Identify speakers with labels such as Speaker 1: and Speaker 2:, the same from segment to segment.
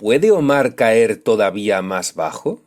Speaker 1: ¿Puede Omar caer todavía más bajo?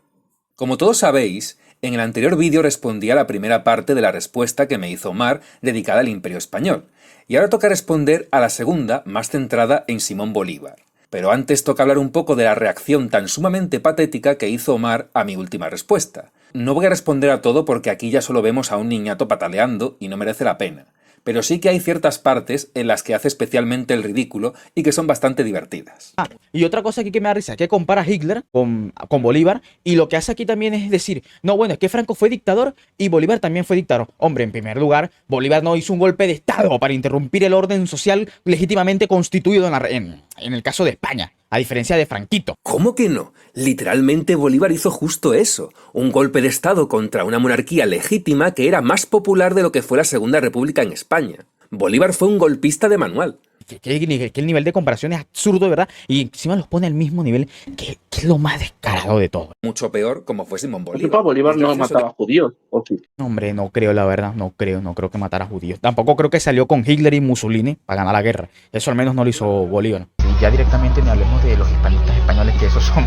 Speaker 1: Como todos sabéis, en el anterior vídeo respondí a la primera parte de la respuesta que me hizo Omar dedicada al Imperio Español, y ahora toca responder a la segunda, más centrada en Simón Bolívar. Pero antes toca hablar un poco de la reacción tan sumamente patética que hizo Omar a mi última respuesta. No voy a responder a todo porque aquí ya solo vemos a un niñato pataleando y no merece la pena, pero sí que hay ciertas partes en las que hace especialmente el ridículo y que son bastante divertidas.
Speaker 2: Y otra cosa aquí que me da risa, que compara a Hitler con Bolívar, y lo que hace aquí también es decir, no, bueno, es que Franco fue dictador y Bolívar también fue dictador. Hombre, en primer lugar, Bolívar no hizo un golpe de Estado para interrumpir el orden social legítimamente constituido en el caso de España, a diferencia de Franquito.
Speaker 1: ¿Cómo que no? Literalmente Bolívar hizo justo eso, un golpe de Estado contra una monarquía legítima que era más popular de lo que fue la Segunda República en España. Bolívar fue un golpista de manual.
Speaker 2: Que el nivel de comparación es absurdo, ¿verdad? Y encima los pone al mismo nivel, que es lo más descarado de todo.
Speaker 1: Mucho peor como fue Simón
Speaker 3: Bolívar.
Speaker 1: Bolívar
Speaker 3: no mataba judíos, ¿o sí?
Speaker 2: Hombre, no creo, la verdad, no creo que matara judíos. Tampoco creo que salió con Hitler y Mussolini para ganar la guerra. Eso al menos no lo hizo Bolívar. Y ya directamente ni hablemos de los hispanistas españoles, que esos son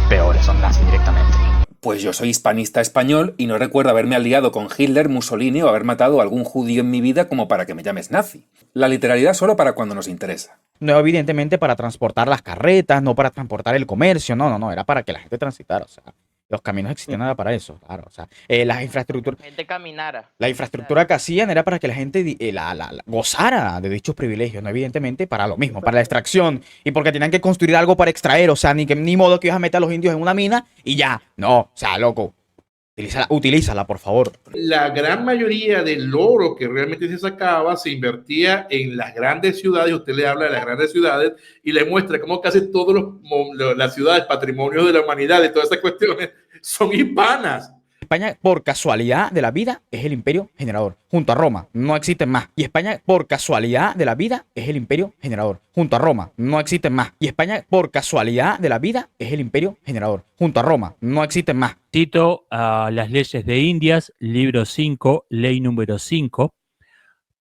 Speaker 2: peores, son nazis directamente.
Speaker 1: Pues yo soy hispanista español y no recuerdo haberme aliado con Hitler, Mussolini o haber matado a algún judío en mi vida como para que me llames nazi. La literalidad solo para cuando nos interesa.
Speaker 2: No, evidentemente para transportar las carretas, no para transportar el comercio, no, era para que la gente transitara, o sea, los caminos existían era para eso, claro, o sea, las infraestructuras...
Speaker 4: La gente caminara.
Speaker 2: La infraestructura que hacían era para que la gente gozara de dichos privilegios, no evídentemente para lo mismo, para la extracción, y porque tenían que construir algo para extraer, o sea, ni modo que ibas a meter a los indios en una mina y ya, no, o sea, loco. Utilízala, por favor.
Speaker 3: La gran mayoría del oro que realmente se sacaba se invertía en las grandes ciudades. Usted le habla de las grandes ciudades y le muestra cómo casi todas las ciudades, patrimonios de la humanidad, de todas esas cuestiones, son hispanas.
Speaker 2: España, por casualidad de la vida, es el imperio generador. Junto a Roma, no existen más. Y España, por casualidad de la vida, es el imperio generador. Junto a Roma, no existen más. Y España, por casualidad de la vida, es el imperio generador. Junto a Roma, no existen más.
Speaker 5: Cito a las leyes de Indias, libro 5, ley número 5.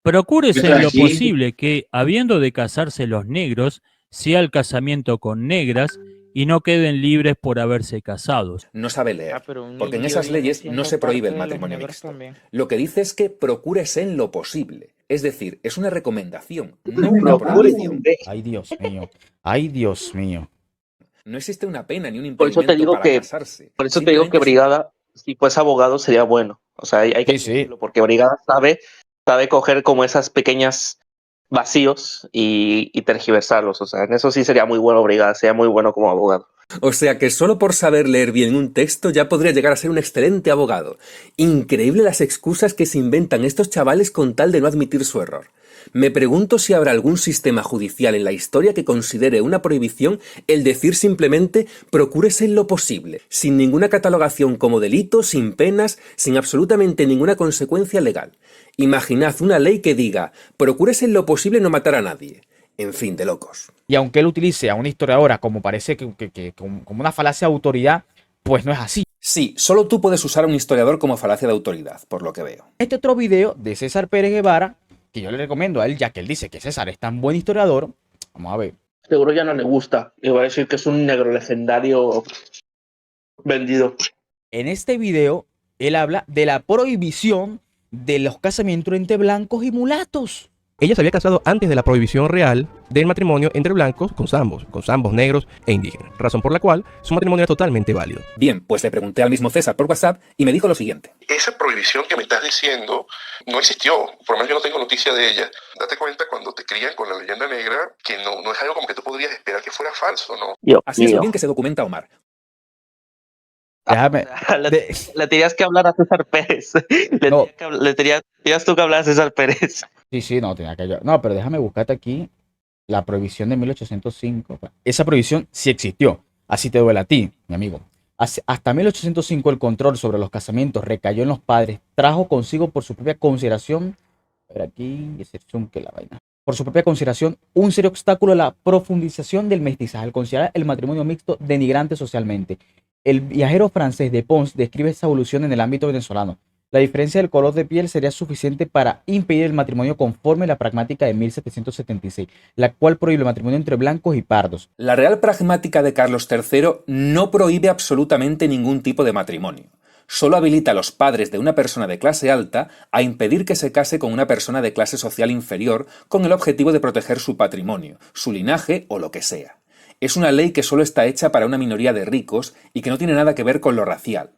Speaker 5: Procúrese en lo posible que, habiendo de casarse los negros, sea el casamiento con negras y no queden libres por haberse casados.
Speaker 1: No sabe leer, porque en esas leyes no se prohíbe el matrimonio mixto. Lo que dice es que procúrese en lo posible. Es decir, es una recomendación, no una prohibición.
Speaker 2: Ay, Dios mío. Ay, Dios mío.
Speaker 1: No existe una pena ni un impedimento para casarse.
Speaker 6: Por eso te digo que Brigada, si fuese abogado, sería bueno. O sea, hay que decirlo, porque Brigada sabe coger como esas pequeñas vacíos y tergiversarlos. O sea, en eso sí sería muy bueno Brigada, sería muy bueno como abogado.
Speaker 1: O sea que solo por saber leer bien un texto ya podría llegar a ser un excelente abogado. Increíble las excusas que se inventan estos chavales con tal de no admitir su error. Me pregunto si habrá algún sistema judicial en la historia que considere una prohibición el decir simplemente procúrese en lo posible, sin ninguna catalogación como delito, sin penas, sin absolutamente ninguna consecuencia legal. Imaginad una ley que diga procúrese en lo posible no matar a nadie. En fin, de locos.
Speaker 2: Y aunque él utilice a una historiadora como parece como una falacia de autoridad, pues no es así.
Speaker 1: Sí, solo tú puedes usar a un historiador como falacia de autoridad, por lo que veo.
Speaker 2: Este otro video de César Pérez Guevara, que yo le recomiendo a él, ya que él dice que César es tan buen historiador, vamos a ver.
Speaker 6: Seguro ya no le gusta, y va a decir que es un negro legendario vendido.
Speaker 2: En este video, él habla de la prohibición de los casamientos entre blancos y mulatos.
Speaker 7: Ella se había casado antes de la prohibición real del matrimonio entre blancos con zambos negros e indígenas, razón por la cual su matrimonio era totalmente válido.
Speaker 1: Bien, pues le pregunté al mismo César por WhatsApp y me dijo lo siguiente.
Speaker 8: Esa prohibición que me estás diciendo no existió, por lo menos yo no tengo noticia de ella. Date cuenta cuando te crían con la leyenda negra que no es algo como que tú podrías esperar que fuera falso, ¿no?
Speaker 1: Así es lo bien que se documenta Omar.
Speaker 2: Déjame.
Speaker 6: Le tenías que hablar a César Pérez. Le tenías tú que hablar a César Pérez.
Speaker 2: Sí, no, tenía que yo. No, pero déjame buscarte aquí la prohibición de 1805. Esa prohibición sí existió. Así te duele a ti, mi amigo. Hasta 1805 el control sobre los casamientos recayó en los padres. Trajo consigo por su propia consideración. A ver aquí, excepción que la vaina. Por su propia consideración, un serio obstáculo a la profundización del mestizaje, al considerar el matrimonio mixto denigrante socialmente. El viajero francés de Pons describe esa evolución en el ámbito venezolano. La diferencia del color de piel sería suficiente para impedir el matrimonio conforme la pragmática de 1776, la cual prohíbe el matrimonio entre blancos y pardos.
Speaker 1: La Real Pragmática de Carlos III no prohíbe absolutamente ningún tipo de matrimonio. Solo habilita a los padres de una persona de clase alta a impedir que se case con una persona de clase social inferior con el objetivo de proteger su patrimonio, su linaje o lo que sea. Es una ley que solo está hecha para una minoría de ricos y que no tiene nada que ver con lo racial.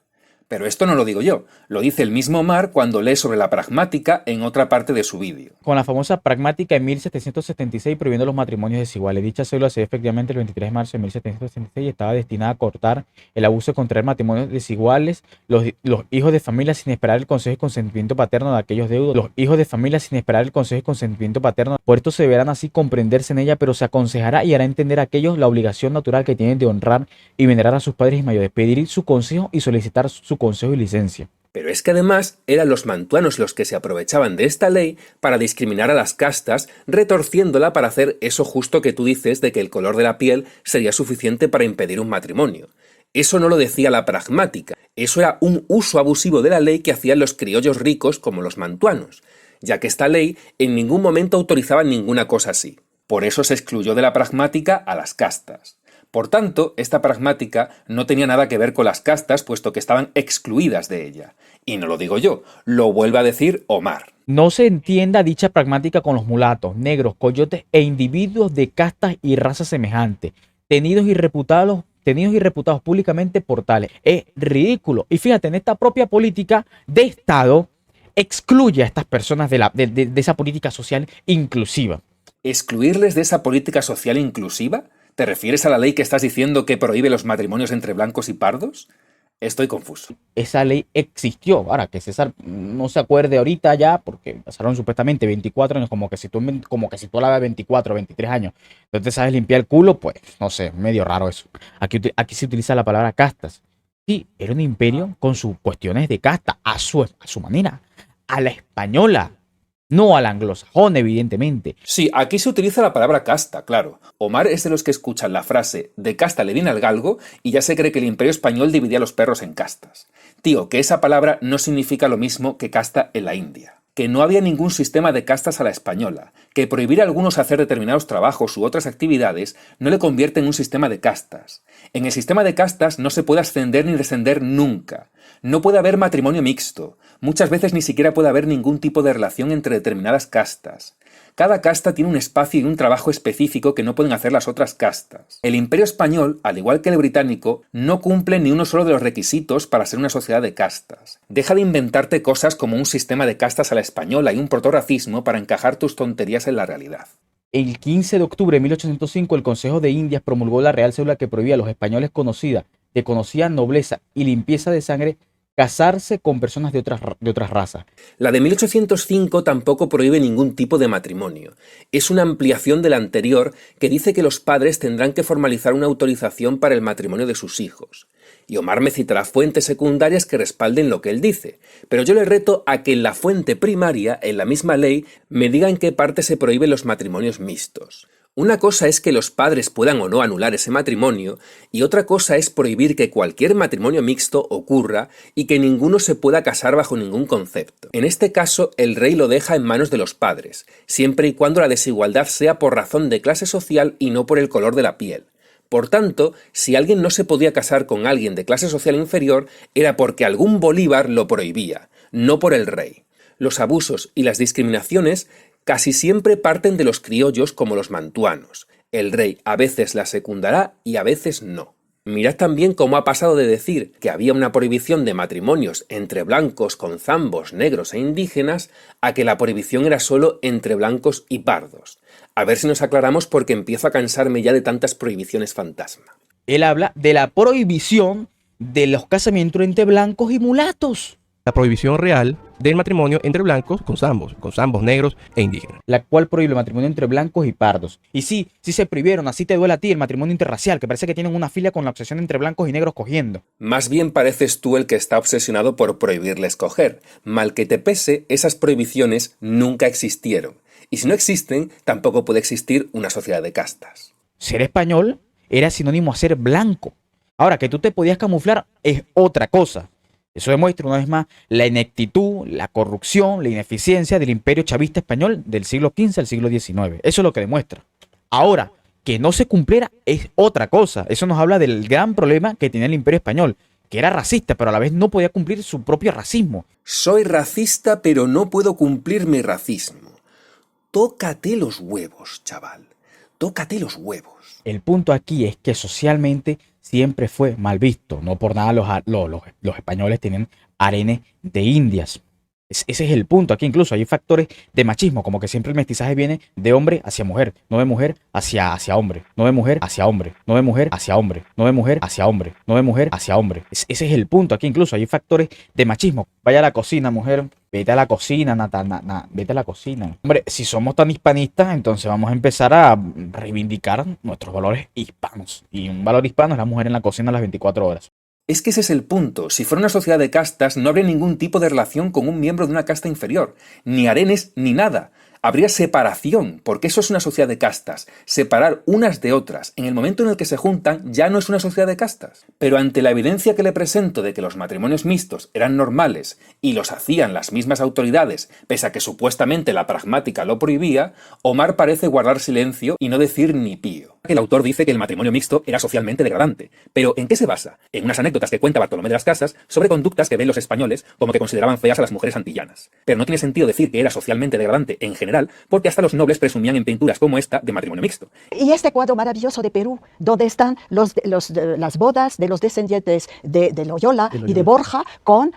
Speaker 1: Pero esto no lo digo yo, lo dice el mismo Omar cuando lee sobre la pragmática en otra parte de su vídeo.
Speaker 2: Con la famosa pragmática de 1776 prohibiendo los matrimonios desiguales. Dicha cédula se dio efectivamente el 23 de marzo de 1776 y estaba destinada a cortar el abuso de contraer matrimonios desiguales, los hijos de familia sin esperar el consejo y consentimiento paterno de aquellos deudos, los hijos de familia sin esperar el consejo y consentimiento paterno. Por esto se deberán así comprenderse en ella, pero se aconsejará y hará entender a aquellos la obligación natural que tienen de honrar y venerar a sus padres y mayores, pedir su consejo y solicitar su consejo y licencia.
Speaker 1: Pero es que además eran los mantuanos los que se aprovechaban de esta ley para discriminar a las castas, retorciéndola para hacer eso justo que tú dices de que el color de la piel sería suficiente para impedir un matrimonio. Eso no lo decía la pragmática, eso era un uso abusivo de la ley que hacían los criollos ricos como los mantuanos, ya que esta ley en ningún momento autorizaba ninguna cosa así. Por eso se excluyó de la pragmática a las castas. Por tanto, esta pragmática no tenía nada que ver con las castas, puesto que estaban excluidas de ella. Y no lo digo yo, lo vuelve a decir Omar.
Speaker 2: No se entienda dicha pragmática con los mulatos, negros, coyotes e individuos de castas y razas semejantes, tenidos y reputados públicamente por tales. Es ridículo. Y fíjate, en esta propia política de Estado, excluye a estas personas de esa política social inclusiva.
Speaker 1: ¿Excluirles de esa política social inclusiva? ¿Te refieres a la ley que estás diciendo que prohíbe los matrimonios entre blancos y pardos? Estoy confuso.
Speaker 2: Esa ley existió. Ahora, que César no se acuerde ahorita ya, porque pasaron supuestamente 24 años, como que si tú la ves 24 o 23 años, entonces sabes limpiar el culo, pues no sé, medio raro eso. Aquí se utiliza la palabra castas. Sí, era un imperio con sus cuestiones de casta, a su manera, a la española. No al anglosajón, evidentemente.
Speaker 1: Sí, aquí se utiliza la palabra casta, claro. Omar es de los que escuchan la frase de casta le viene al galgo y ya se cree que el Imperio Español dividía a los perros en castas. Tío, que esa palabra no significa lo mismo que casta en la India. Que no había ningún sistema de castas a la española, que prohibir a algunos hacer determinados trabajos u otras actividades no le convierte en un sistema de castas. En el sistema de castas no se puede ascender ni descender nunca. No puede haber matrimonio mixto. Muchas veces ni siquiera puede haber ningún tipo de relación entre determinadas castas. Cada casta tiene un espacio y un trabajo específico que no pueden hacer las otras castas. El Imperio Español, al igual que el británico, no cumple ni uno solo de los requisitos para ser una sociedad de castas. Deja de inventarte cosas como un sistema de castas a la española y un protorracismo para encajar tus tonterías en la realidad.
Speaker 2: El 15 de octubre de 1805, el Consejo de Indias promulgó la Real Cédula que prohibía a los españoles de conocida nobleza y limpieza de sangre casarse con personas de otras razas.
Speaker 1: La de 1805 tampoco prohíbe ningún tipo de matrimonio. Es una ampliación de la anterior que dice que los padres tendrán que formalizar una autorización para el matrimonio de sus hijos. Y Omar me citará fuentes secundarias que respalden lo que él dice, pero yo le reto a que en la fuente primaria, en la misma ley, me diga en qué parte se prohíben los matrimonios mixtos. Una cosa es que los padres puedan o no anular ese matrimonio, y otra cosa es prohibir que cualquier matrimonio mixto ocurra y que ninguno se pueda casar bajo ningún concepto. En este caso, el rey lo deja en manos de los padres, siempre y cuando la desigualdad sea por razón de clase social y no por el color de la piel. Por tanto, si alguien no se podía casar con alguien de clase social inferior, era porque algún Bolívar lo prohibía, no por el rey. Los abusos y las discriminaciones casi siempre parten de los criollos como los mantuanos. El rey a veces la secundará y a veces no. Mirad también cómo ha pasado de decir que había una prohibición de matrimonios entre blancos con zambos, negros e indígenas, a que la prohibición era solo entre blancos y pardos. A ver si nos aclaramos porque empiezo a cansarme ya de tantas prohibiciones fantasma.
Speaker 2: Él habla de la prohibición de los casamientos entre blancos y mulatos.
Speaker 7: La prohibición real del matrimonio entre blancos con zambos negros e indígenas.
Speaker 2: La cual prohíbe el matrimonio entre blancos y pardos. Y sí se prohibieron, así te duele a ti el matrimonio interracial, que parece que tienen una filia con la obsesión entre blancos y negros cogiendo.
Speaker 1: Más bien pareces tú el que está obsesionado por prohibirles coger. Mal que te pese, esas prohibiciones nunca existieron. Y si no existen, tampoco puede existir una sociedad de castas.
Speaker 2: Ser español era sinónimo a ser blanco. Ahora, que tú te podías camuflar es otra cosa. Eso demuestra una vez más la ineptitud, la corrupción, la ineficiencia del imperio chavista español del siglo XV al siglo XIX. Eso es lo que demuestra. Ahora, que no se cumpliera es otra cosa. Eso nos habla del gran problema que tenía el imperio español, que era racista, pero a la vez no podía cumplir su propio racismo.
Speaker 1: Soy racista, pero no puedo cumplir mi racismo. Tócate los huevos, chaval. Tócate los huevos.
Speaker 2: El punto aquí es que socialmente siempre fue mal visto. No por nada los españoles tienen harenes de indias. Ese es el punto. Aquí incluso hay factores de machismo, como que siempre el mestizaje viene de hombre hacia mujer, no de mujer hacia hombre, no de mujer hacia hombre, no de mujer hacia hombre, no de mujer hacia hombre, no de mujer hacia hombre. Ese es el punto. Aquí incluso hay factores de machismo. Vaya a la cocina, mujer. Vete a la cocina, vete a la cocina. Hombre, si somos tan hispanistas, entonces vamos a empezar a reivindicar nuestros valores hispanos. Y un valor hispano es la mujer en la cocina a las 24 horas.
Speaker 1: Es que ese es el punto. Si fuera una sociedad de castas, no habría ningún tipo de relación con un miembro de una casta inferior. Ni harenes, ni nada. Habría separación, porque eso es una sociedad de castas. Separar unas de otras. En el momento en el que se juntan, ya no es una sociedad de castas. Pero ante la evidencia que le presento de que los matrimonios mixtos eran normales y los hacían las mismas autoridades, pese a que supuestamente la pragmática lo prohibía, Omar parece guardar silencio y no decir ni pío. El autor dice que el matrimonio mixto era socialmente degradante. ¿Pero en qué se basa? En unas anécdotas que cuenta Bartolomé de las Casas sobre conductas que ven los españoles como que consideraban feas a las mujeres antillanas. Pero no tiene sentido decir que era socialmente degradante en general, porque hasta los nobles presumían en pinturas como esta de matrimonio mixto.
Speaker 4: Y este cuadro maravilloso de Perú, donde están las bodas de los descendientes de Loyola y de Borja con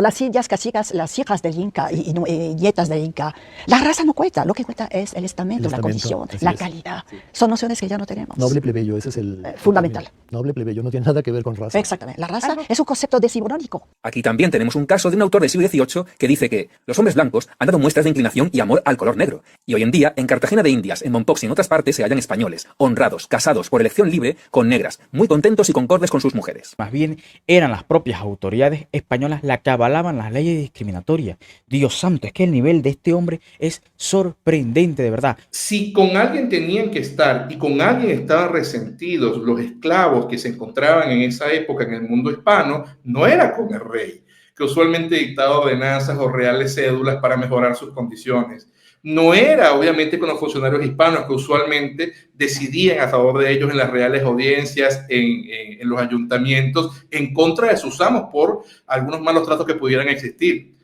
Speaker 4: las indias cachicas, las hijas del Inca y nietas del Inca. La raza no cuenta, lo que cuenta es el estamento, la condición, la calidad. Sí. Son nociones que ya no tenemos.
Speaker 9: Noble plebeyo, ese es el
Speaker 4: fundamental.
Speaker 9: Noble plebeyo no tiene nada que ver con raza.
Speaker 4: Exactamente. La raza es un concepto decimonónico.
Speaker 1: Aquí también tenemos un caso de un autor del siglo XVIII que dice que los hombres blancos han dado muestras de inclinación y amor al color negro. Y hoy en día, en Cartagena de Indias, en Mompox y en otras partes se hallan españoles, honrados, casados por elección libre con negras, muy contentos y concordes con sus mujeres.
Speaker 2: Más bien, eran las propias autoridades españolas las que avalaban las leyes discriminatorias. Dios santo, es que el nivel de este hombre es sorprendente, de verdad.
Speaker 3: Si con alguien tenían que estar y con alguien estaban resentidos los esclavos que se encontraban en esa época en el mundo hispano, no era con el rey, que usualmente dictaba ordenanzas o reales cédulas para mejorar sus condiciones. No era, obviamente, con los funcionarios hispanos que usualmente decidían a favor de ellos en las reales audiencias, en los ayuntamientos, en contra de sus amos por algunos malos tratos que pudieran existir.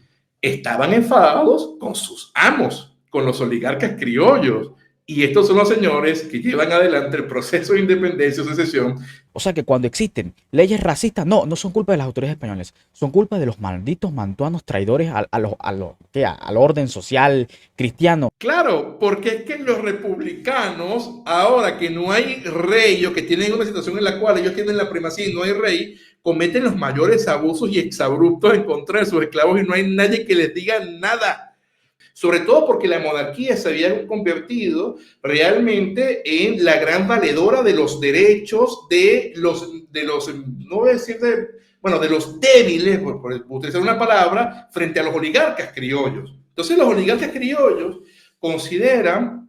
Speaker 3: Estaban enfadados con sus amos, con los oligarcas criollos. Y estos son los señores que llevan adelante el proceso de independencia o secesión.
Speaker 2: O sea que cuando existen leyes racistas, no son culpa de las autoridades españolas, son culpa de los malditos mantuanos traidores al orden social cristiano.
Speaker 3: Claro, porque es que los republicanos, ahora que no hay rey o que tienen una situación en la cual ellos tienen la primacía y no hay rey, cometen los mayores abusos y exabruptos en contra de sus esclavos y no hay nadie que les diga nada. Sobre todo porque la monarquía se había convertido realmente en la gran valedora de los derechos de los no voy a decir de los débiles, por utilizar una palabra, frente a los oligarcas criollos. Entonces los oligarcas criollos consideran,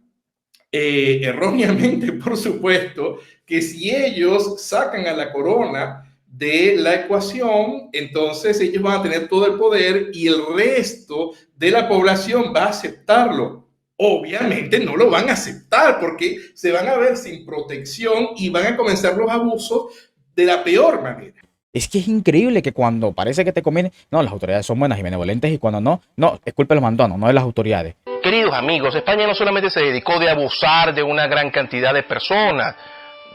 Speaker 3: erróneamente por supuesto, que si ellos sacan a la corona de la ecuación, entonces ellos van a tener todo el poder y el resto de la población va a aceptarlo. Obviamente no lo van a aceptar porque se van a ver sin protección y van a comenzar los abusos de la peor manera.
Speaker 2: Es que es increíble que cuando parece que te conviene, no, las autoridades son buenas y benevolentes y cuando no, es culpa de los mandanos, no de las autoridades.
Speaker 7: Queridos amigos, España no solamente se dedicó de abusar de una gran cantidad de personas,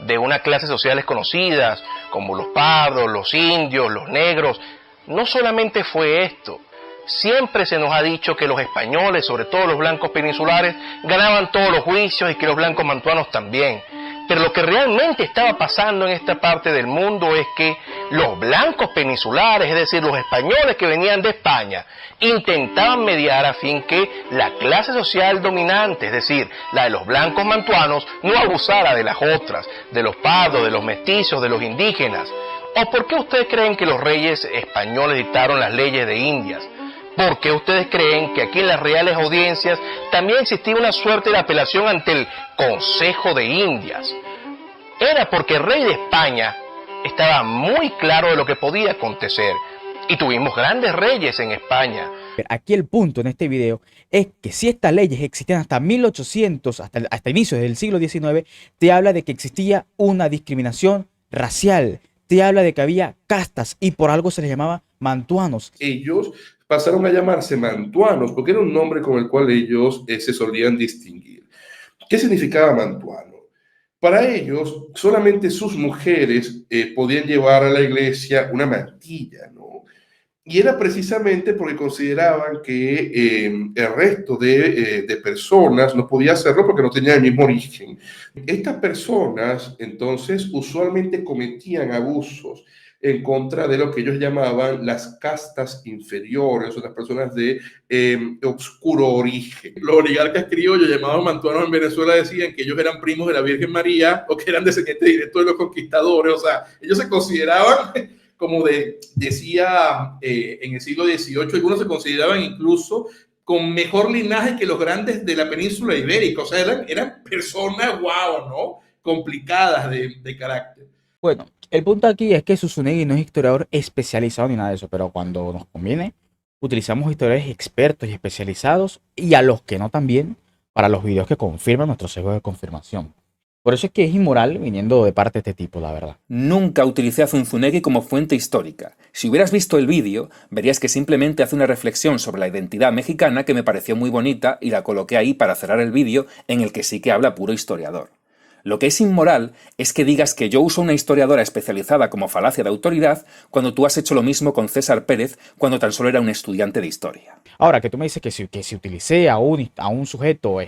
Speaker 7: de unas clases sociales conocidas, como los pardos, los indios, los negros. No solamente fue esto. Siempre se nos ha dicho que los españoles, sobre todo los blancos peninsulares, ganaban todos los juicios y que los blancos mantuanos también. Pero lo que realmente estaba pasando en esta parte del mundo es que los blancos peninsulares, es decir, los españoles que venían de España, intentaban mediar a fin que la clase social dominante, es decir, la de los blancos mantuanos, no abusara de las otras, de los pardos, de los mestizos, de los indígenas. ¿O por qué ustedes creen que los reyes españoles dictaron las leyes de Indias? ¿Por qué ustedes creen que aquí en las reales audiencias también existía una suerte de apelación ante el Consejo de Indias? Era porque el rey de España estaba muy claro de lo que podía acontecer, y tuvimos grandes reyes en España.
Speaker 2: Aquí el punto en este video es que si estas leyes existían hasta 1800, hasta inicios del siglo XIX, te habla de que existía una discriminación racial, te habla de que había castas y por algo se les llamaba mantuanos.
Speaker 3: Ellos pasaron a llamarse mantuanos porque era un nombre con el cual ellos se solían distinguir. ¿Qué significaba mantuano? Para ellos, solamente sus mujeres podían llevar a la iglesia una mantilla, ¿no? Y era precisamente porque consideraban que el resto de personas no podía hacerlo porque no tenían el mismo origen. Estas personas, entonces, usualmente cometían abusos en contra de lo que ellos llamaban las castas inferiores, o las personas de obscuro origen. Los oligarcas criollos llamados mantuanos en Venezuela decían que ellos eran primos de la Virgen María o que eran descendientes directos de los conquistadores. O sea, ellos se consideraban, como decía en el siglo XVIII, algunos se consideraban incluso con mejor linaje que los grandes de la península ibérica. O sea, eran personas, wow, ¿no? Complicadas de carácter.
Speaker 2: Bueno, el punto aquí es que Zunzunegui no es historiador especializado ni nada de eso, pero cuando nos conviene, utilizamos historiadores expertos y especializados y a los que no también para los videos que confirman nuestro sesgo de confirmación. Por eso es que es inmoral viniendo de parte de este tipo, la verdad.
Speaker 1: Nunca utilicé a Zunzunegui como fuente histórica. Si hubieras visto el vídeo, verías que simplemente hace una reflexión sobre la identidad mexicana que me pareció muy bonita y la coloqué ahí para cerrar el vídeo en el que sí que habla puro historiador. Lo que es inmoral es que digas que yo uso una historiadora especializada como falacia de autoridad cuando tú has hecho lo mismo con César Pérez cuando tan solo era un estudiante de historia.
Speaker 2: Ahora, que tú me dices que si utilicé a un sujeto,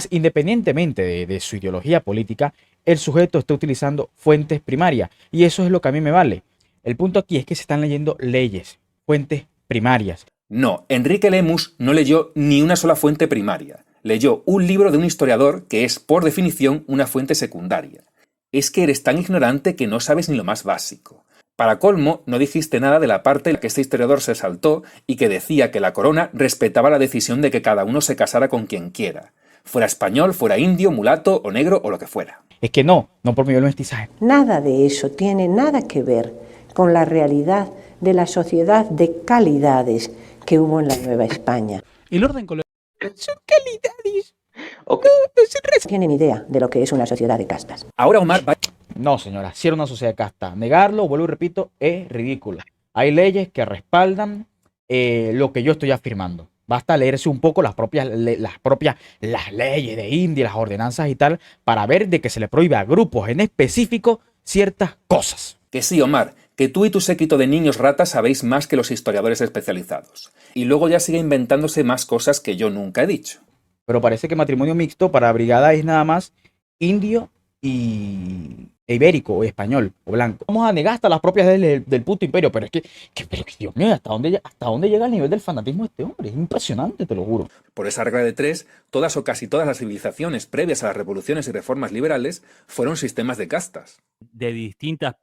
Speaker 2: independientemente de su ideología política, el sujeto está utilizando fuentes primarias y eso es lo que a mí me vale. El punto aquí es que se están leyendo leyes, fuentes primarias.
Speaker 1: No, Enrique Lemus no leyó ni una sola fuente primaria. Leyó un libro de un historiador que es, por definición, una fuente secundaria. Es que eres tan ignorante que no sabes ni lo más básico. Para colmo, no dijiste nada de la parte en la que este historiador se saltó y que decía que la corona respetaba la decisión de que cada uno se casara con quien quiera. Fuera español, fuera indio, mulato o negro o lo que fuera.
Speaker 2: Es que no por medio del mestizaje.
Speaker 10: Nada de eso tiene nada que ver con la realidad de la sociedad de calidades que hubo en la Nueva España.
Speaker 5: El orden colonial.
Speaker 2: Son calidades.
Speaker 6: Okay.
Speaker 10: No tienen idea de lo que es una sociedad de castas.
Speaker 1: Ahora Omar va...
Speaker 2: No, señora, si era una sociedad de casta. Negarlo, vuelvo y repito, es ridículo. Hay leyes que respaldan lo que yo estoy afirmando. Basta leerse un poco las leyes de India, las ordenanzas y tal, para ver de que se le prohíbe a grupos en específico ciertas cosas.
Speaker 1: Que sí, Omar, que tú y tu séquito de niños ratas sabéis más que los historiadores especializados. Y luego ya sigue inventándose más cosas que yo nunca he dicho.
Speaker 2: Pero parece que matrimonio mixto para brigada es nada más indio y ibérico o español o blanco. Vamos a negar hasta las propias del puto imperio, pero es que Dios mío, ¿hasta dónde llega el nivel del fanatismo de este hombre? Es impresionante, te lo juro.
Speaker 1: Por esa regla de 3, todas o casi todas las civilizaciones previas a las revoluciones y reformas liberales fueron sistemas de castas.
Speaker 5: De distintas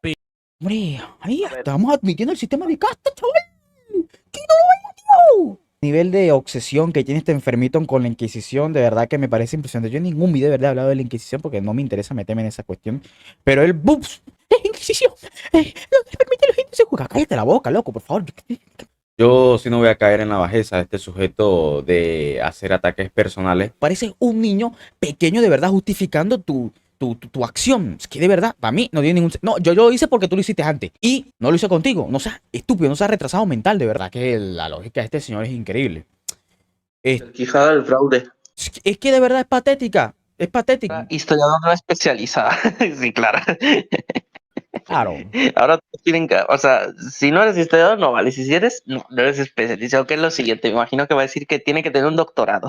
Speaker 2: Hombre, ahí estamos admitiendo el sistema de casta, chaval. ¿Qué no lo vaya, tío? Nivel de obsesión que tiene este enfermito con la Inquisición, de verdad que me parece impresionante. Yo en ningún video de verdad he hablado de la Inquisición porque no me interesa meterme en esa cuestión. Pero el ¡bups! ¡Inquisición! No te permite a los indios jugar. Cállate la boca, loco, por favor.
Speaker 11: Yo sí no voy a caer en la bajeza de este sujeto de hacer ataques personales.
Speaker 2: Parece un niño pequeño de verdad justificando tu acción. Es que de verdad, para mí no tiene ningún... No, yo lo hice porque tú lo hiciste antes. Y no lo hice contigo. No seas estúpido, no seas retrasado mental. De verdad que la lógica de este señor es increíble.
Speaker 6: Quijada del fraude.
Speaker 2: Es que de verdad es patética. Es patética.
Speaker 6: Historiador no especializada. Sí, claro.
Speaker 2: Claro.
Speaker 6: Ahora tienen que... O sea, si no eres historiador, no vale. Si eres, no eres especializado. ¿Qué es lo siguiente? Me imagino que va a decir que tiene que tener un doctorado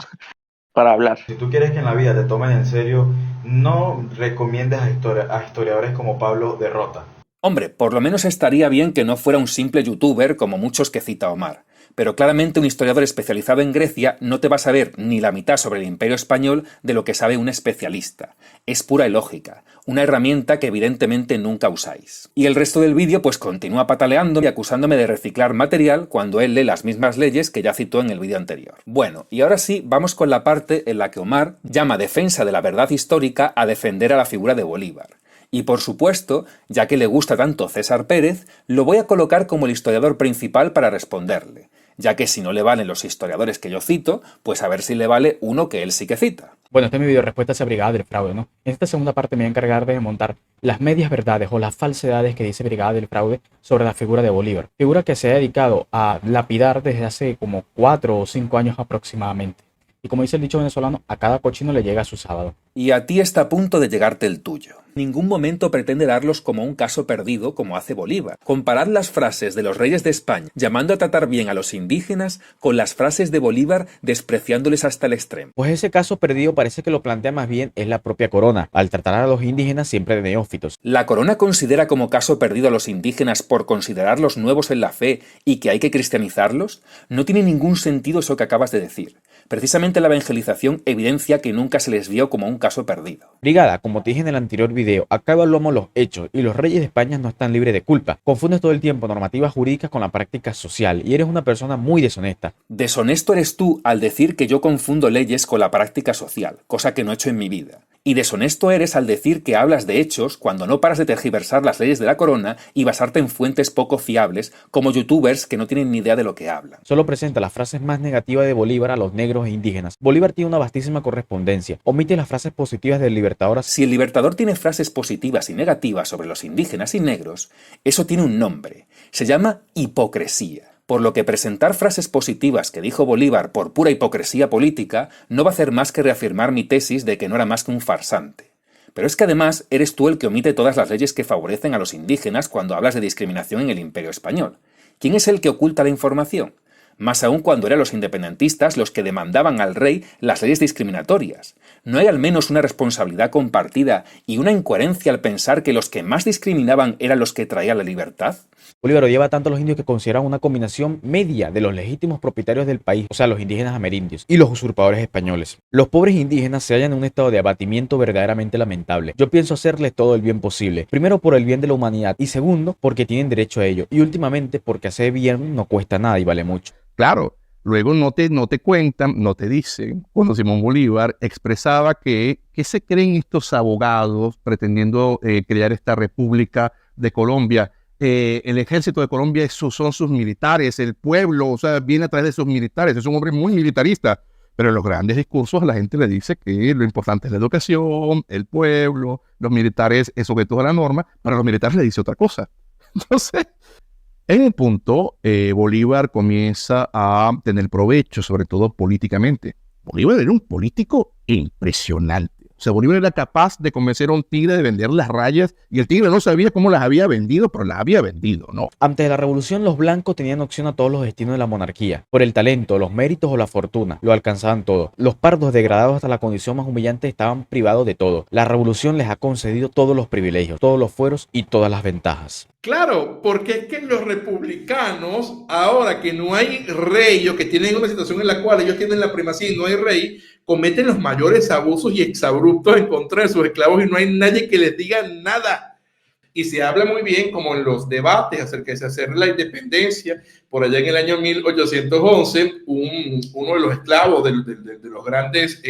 Speaker 6: para hablar.
Speaker 12: Si tú quieres que en la vida te tomen en serio, no recomiendes a historiadores como Pablo Derrota.
Speaker 1: Hombre, por lo menos estaría bien que no fuera un simple youtuber como muchos que cita Omar. Pero claramente un historiador especializado en Grecia no te va a saber ni la mitad sobre el Imperio Español de lo que sabe un especialista. Es pura ilógica, una herramienta que evidentemente nunca usáis. Y el resto del vídeo pues continúa pataleando y acusándome de reciclar material cuando él lee las mismas leyes que ya citó en el vídeo anterior. Bueno, y ahora sí, vamos con la parte en la que Omar llama defensa de la verdad histórica a defender a la figura de Bolívar. Y por supuesto, ya que le gusta tanto César Pérez, lo voy a colocar como el historiador principal para responderle, ya que si no le valen los historiadores que yo cito, pues a ver si le vale uno que él sí que cita.
Speaker 2: Bueno, esta es mi video respuesta hacia Brigada del Fraude, ¿no? En esta segunda parte me voy a encargar de desmontar las medias verdades o las falsedades que dice Brigada del Fraude sobre la figura de Bolívar. Figura que se ha dedicado a lapidar desde hace como 4 o 5 años aproximadamente. Y como dice el dicho venezolano, a cada cochino le llega su sábado.
Speaker 1: Y a ti está a punto de llegarte el tuyo. En ningún momento pretende darlos como un caso perdido como hace Bolívar. Comparad las frases de los reyes de España llamando a tratar bien a los indígenas con las frases de Bolívar despreciándoles hasta el extremo.
Speaker 2: Pues ese caso perdido parece que lo plantea más bien es la propia corona, al tratar a los indígenas siempre de neófitos.
Speaker 1: ¿La corona considera como caso perdido a los indígenas por considerarlos nuevos en la fe y que hay que cristianizarlos? No tiene ningún sentido eso que acabas de decir. Precisamente la evangelización evidencia que nunca se les vio como un caso perdido.
Speaker 2: Brigada, como te dije en el anterior video, acá evaluamos los hechos y los reyes de España no están libres de culpa. Confundes todo el tiempo normativas jurídicas con la práctica social y eres una persona muy deshonesta.
Speaker 1: Deshonesto eres tú al decir que yo confundo leyes con la práctica social, cosa que no he hecho en mi vida. Y deshonesto eres al decir que hablas de hechos cuando no paras de tergiversar las leyes de la corona y basarte en fuentes poco fiables, como youtubers que no tienen ni idea de lo que hablan.
Speaker 2: Solo presenta las frases más negativas de Bolívar a los negros e indígenas. Bolívar tiene una vastísima correspondencia. Omite las frases positivas del Libertador.
Speaker 1: Si el Libertador tiene frases positivas y negativas sobre los indígenas y negros, eso tiene un nombre. Se llama hipocresía. Por lo que presentar frases positivas que dijo Bolívar por pura hipocresía política no va a hacer más que reafirmar mi tesis de que no era más que un farsante. Pero es que además eres tú el que omite todas las leyes que favorecen a los indígenas cuando hablas de discriminación en el Imperio Español. ¿Quién es el que oculta la información? Más aún cuando eran los independentistas los que demandaban al rey las leyes discriminatorias. ¿No hay al menos una responsabilidad compartida y una incoherencia al pensar que los que más discriminaban eran los que traían la libertad?
Speaker 2: Bolívar odiaba tanto a los indios que consideraban una combinación media de los legítimos propietarios del país, o sea, los indígenas amerindios, y los usurpadores españoles. Los pobres indígenas se hallan en un estado de abatimiento verdaderamente lamentable. Yo pienso hacerles todo el bien posible. Primero, por el bien de la humanidad, y segundo, porque tienen derecho a ello, y últimamente, porque hacer bien no cuesta nada y vale mucho.
Speaker 13: Claro, luego no te cuentan, no te dicen, cuando Simón Bolívar expresaba que se creen estos abogados pretendiendo crear esta República de Colombia. El ejército de Colombia son sus militares, el pueblo, o sea, viene a través de sus militares, es un hombre muy militarista, pero en los grandes discursos a la gente le dice que lo importante es la educación, el pueblo, los militares es sobre todo la norma, para los militares le dice otra cosa. Entonces, en el punto, Bolívar comienza a tener provecho, sobre todo políticamente. Bolívar era un político impresionante. O sea, Bolívar era capaz de convencer a un tigre de vender las rayas y el tigre no sabía cómo las había vendido, pero las había vendido, ¿no?
Speaker 2: Antes de la revolución, los blancos tenían opción a todos los destinos de la monarquía. Por el talento, los méritos o la fortuna, lo alcanzaban todo. Los pardos, degradados hasta la condición más humillante, estaban privados de todo. La revolución les ha concedido todos los privilegios, todos los fueros y todas las ventajas.
Speaker 3: Claro, porque es que los republicanos, ahora que no hay rey o que tienen una situación en la cual ellos tienen la primacía y no hay rey, cometen los mayores abusos y exabruptos en contra de sus esclavos y no hay nadie que les diga nada. Y se habla muy bien, como en los debates acerca de hacer la independencia, por allá en el año 1811, uno de los esclavos de los grandes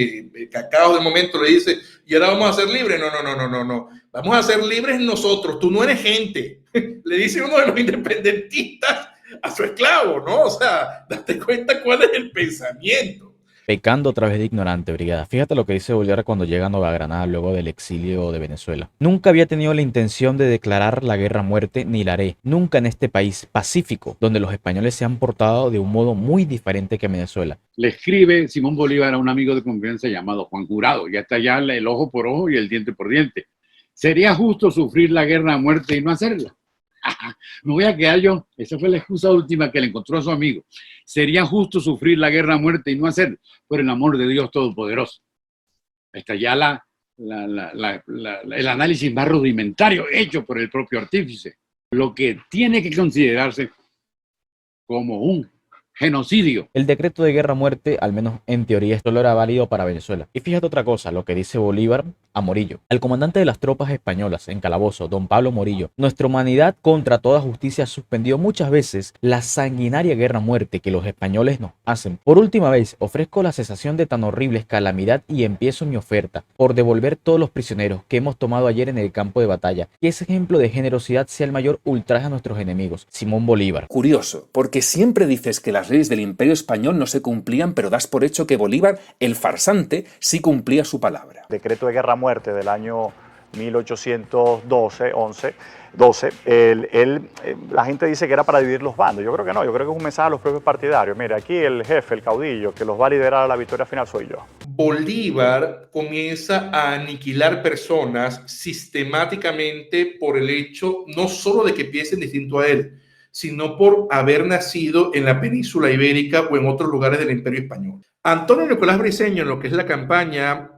Speaker 3: cacaos del momento le dice, y ahora vamos a ser libres. No. Vamos a ser libres nosotros, tú no eres gente. Le dice uno de los independentistas a su esclavo, ¿no? O sea, date cuenta cuál es el pensamiento.
Speaker 2: Pecando otra vez de ignorante, Brigada. Fíjate lo que dice Bolívar cuando llega a Nueva Granada luego del exilio de Venezuela. Nunca había tenido la intención de declarar la guerra a muerte, ni la haré. Nunca en este país pacífico, donde los españoles se han portado de un modo muy diferente que Venezuela.
Speaker 14: Le escribe Simón Bolívar a un amigo de confianza llamado Juan Jurado. Ya está ya el ojo por ojo y el diente por diente. ¿Sería justo sufrir la guerra a muerte y no hacerla? Me voy a quedar yo. Esa fue la excusa última que le encontró a su amigo. Sería justo sufrir la guerra a muerte y no hacerlo, por el amor de Dios Todopoderoso. Está ya el análisis más rudimentario hecho por el propio artífice. Lo que tiene que considerarse como un genocidio.
Speaker 2: El decreto de guerra a muerte, al menos en teoría, solo era válido para Venezuela. Y fíjate otra cosa, lo que dice Bolívar a Morillo. Al comandante de las tropas españolas en Calabozo, don Pablo Morillo: nuestra humanidad contra toda justicia suspendió muchas veces la sanguinaria guerra a muerte que los españoles nos hacen. Por última vez, ofrezco la cesación de tan horribles calamidad y empiezo mi oferta por devolver todos los prisioneros que hemos tomado ayer en el campo de batalla. Que ese ejemplo de generosidad sea el mayor ultraje a nuestros enemigos. Simón Bolívar.
Speaker 1: Curioso, porque siempre dices que las leyes del Imperio Español no se cumplían, pero das por hecho que Bolívar, el farsante, sí cumplía su palabra.
Speaker 15: Decreto de guerra a muerte del año 1812, la gente dice que era para dividir los bandos. Yo creo que no, yo creo que es un mensaje a los propios partidarios. Mira, aquí el jefe, el caudillo, que los va a liderar a la victoria final soy yo.
Speaker 3: Bolívar comienza a aniquilar personas sistemáticamente por el hecho no solo de que piensen distinto a él, sino por haber nacido en la península ibérica o en otros lugares del Imperio Español. Antonio Nicolás Briceño, en lo que es la campaña